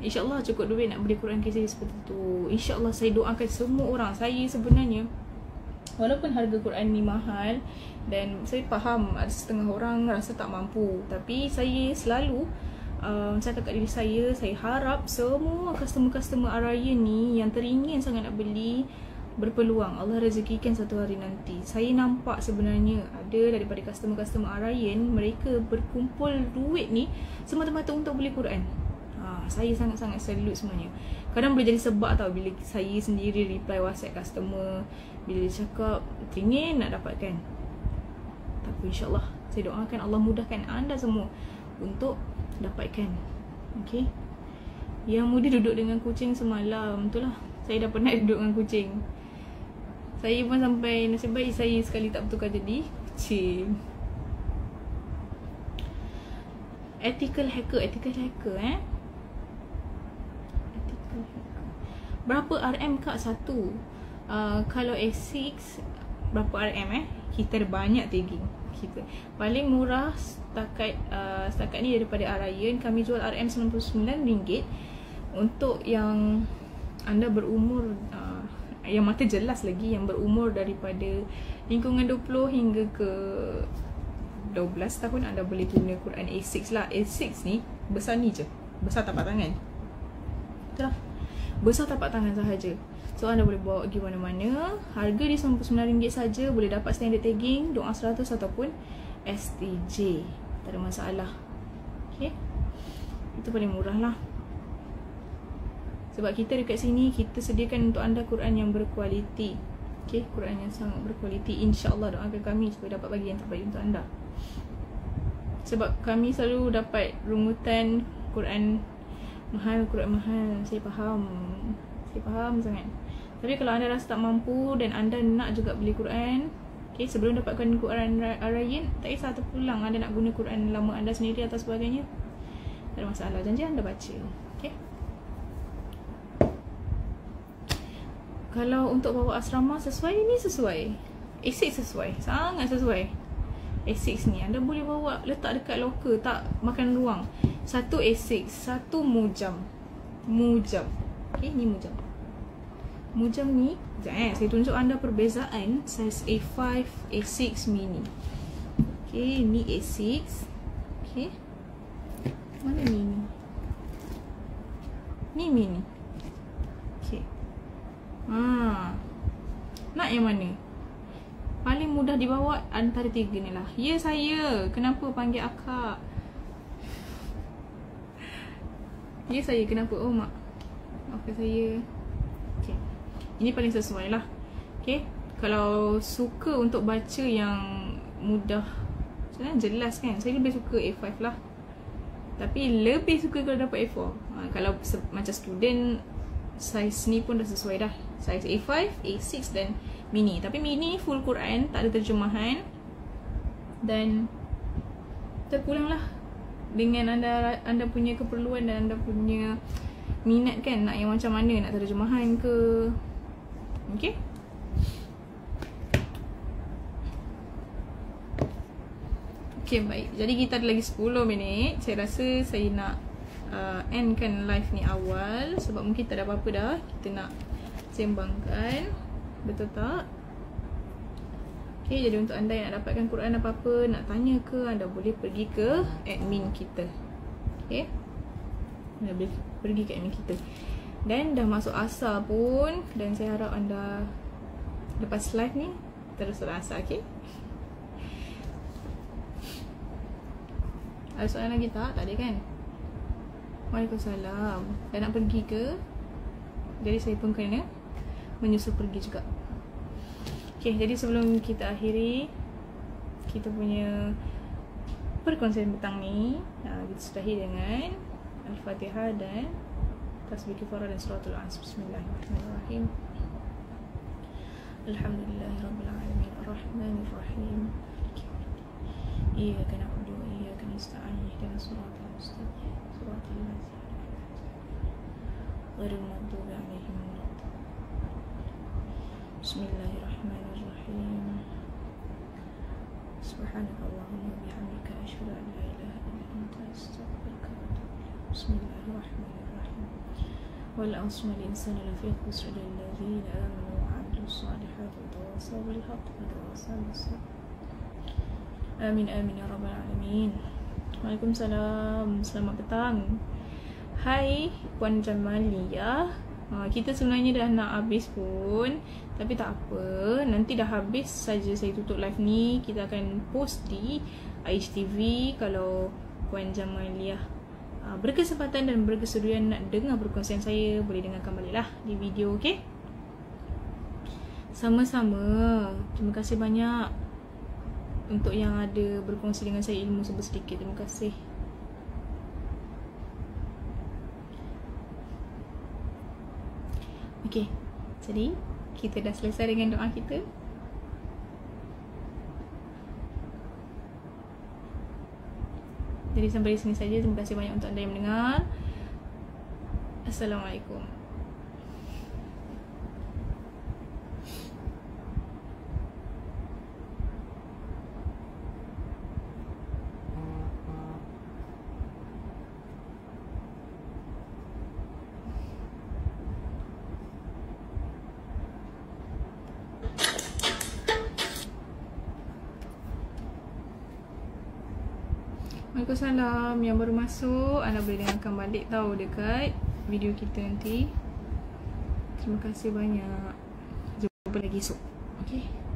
InsyaAllah cukup duit nak beli Quran KC seperti tu. InsyaAllah saya doakan semua orang. Saya sebenarnya, walaupun harga Quran ni mahal, dan saya faham ada setengah orang rasa tak mampu, tapi saya selalu cakap kat diri saya harap semua customer-customer Al-Rayyan ni yang teringin sangat nak beli, berpeluang. Allah rezekikan satu hari nanti. Saya nampak sebenarnya ada daripada customer-customer Al-Rayyan, mereka berkumpul duit ni semata-mata untuk beli Quran. Saya sangat-sangat salute semuanya. Kadang boleh jadi sebab tau bila saya sendiri reply WhatsApp customer, bila dia cakap teringin nak dapatkan. Tapi insyaAllah saya doakan Allah mudahkan anda semua untuk dapatkan. Okay, yang muda duduk dengan kucing semalam. Itulah, saya dah penat duduk dengan kucing. Saya pun sampai nasib baik saya sekali tak bertukar jadi kucing. Ethical hacker Ethical hacker. Berapa RM kak satu? Kalau A6 berapa RM kita ada banyak tagging. Kita paling murah setakat ni daripada Arayan, kami jual RM RM99. Untuk yang anda berumur yang mata jelas lagi, yang berumur daripada lingkungan 20 hingga ke 12 tahun, anda boleh guna Quran A6 lah. A6 ni besar ni je, besar tapak tangan. Itulah, besar tapak tangan sahaja. So anda boleh bawa pergi mana-mana. Harga dia RM99 saja. Boleh dapat standard tagging, Doa 100 ataupun STJ. Tak ada masalah. Okay, itu paling murah lah. Sebab kita dekat sini, kita sediakan untuk anda Quran yang berkualiti. Okay, Quran yang sangat berkualiti. InsyaAllah doakan kami supaya dapat bagi yang terbaik untuk anda. Sebab kami selalu dapat rungutan Quran mahal. Saya faham sangat. Tapi kalau anda rasa tak mampu dan anda nak juga beli Quran, okay, sebelum dapatkan Quran Arayan, tak kisah terpulang anda nak guna Quran lama anda sendiri atau sebagainya, tak ada masalah. Janji anda baca. Okay. Kalau untuk bawa asrama sesuai, ni sesuai. A6 sesuai, sangat sesuai. A6 ni anda boleh bawa letak dekat locker, tak makan ruang. Satu A6, satu mujam. Okay, ni mujam. Mujam ni, sekejap saya tunjuk anda perbezaan saiz A5, A6 mini. Okay, ni A6. Okay, mana mini? Ni mini. Okay. Nak yang mana? Paling mudah dibawa antara tiga ni lah. Ya saya, kenapa panggil akak? Ya saya, kenapa? Oh mak, maafkan saya. Okay, ini paling sesuai lah. Okay, kalau suka untuk baca yang mudah, jelas kan, saya lebih suka A5 lah. Tapi lebih suka kalau dapat A4. Kalau macam student, saiz ni pun dah sesuai dah. Saiz A5, A6 dan mini. Tapi mini full Quran, tak ada terjemahan. Dan terpulang lah dengan anda punya keperluan dan anda punya minat kan, nak yang macam mana, nak terjemahan ke. Okay. Okay, baik. Jadi kita ada lagi 10 minit. Saya rasa saya nak endkan live ni awal, sebab mungkin tak ada apa-apa dah kita nak sembangkan. Betul tak? Okay, jadi untuk anda yang nak dapatkan Quran apa-apa, nak tanya ke, anda boleh pergi ke admin kita. Okay, anda boleh pergi ke admin kita. Dan dah masuk asar pun, dan saya harap anda lepas live ni terus solat asar. Okay, ada soalan lagi tak? Tak ada kan? Waalaikumsalam. Dah nak pergi ke? Jadi saya pun kena menyusul pergi juga. Okay, jadi sebelum kita akhiri kita punya perkongsian petang ni, kita sudahi dengan Al-Fatihah dan Tasbih Kifarah dan Suratul As. Bismillahirrahmanirrahim. Alhamdulillahirrabbilalamin. Ar-Rahmanirrahim. Iyyaka na'budu wa iyyaka nasta'in. Ihdinas siratal mustaqim. Siratal ladzina ghairil maghdubi 'alaihim waladdallin. Bismillahirrahmanirrahim. Subhanakallahumma wa bihamdika asyhadu an la ilaha illa anta astaghfiruka wa atubu ilaik. Bismillahirrahmanirrahim. Wal 'asri insana lafi khusr illa alladzina amanu wa 'amilus solihati wa tawassaw bil haqqi wa tawassaw bis sabr. Amin amin ya rabbal alamin. Waalaikumsalam. Selamat petang. Hai Puan Jamaliyah. Kita sebenarnya dah nak habis pun, tapi tak apa, nanti dah habis saja saya tutup live ni, kita akan post di IHTV. Kalau Puan Jamaliyah berkesempatan dan berkesudian nak dengar perkongsian saya, boleh dengarkan balik lah di video. Okay, sama-sama. Terima kasih banyak untuk yang ada berkongsi dengan saya ilmu sedikit. Terima kasih. Okay, jadi kita dah selesai dengan doa kita. Jadi sampai di sini saja. Terima kasih banyak untuk anda yang mendengar. Assalamualaikum. Waalaikumsalam. Yang baru masuk, anda boleh dengarkan balik tahu dekat video kita nanti. Terima kasih banyak. Jumpa lagi esok. Okay.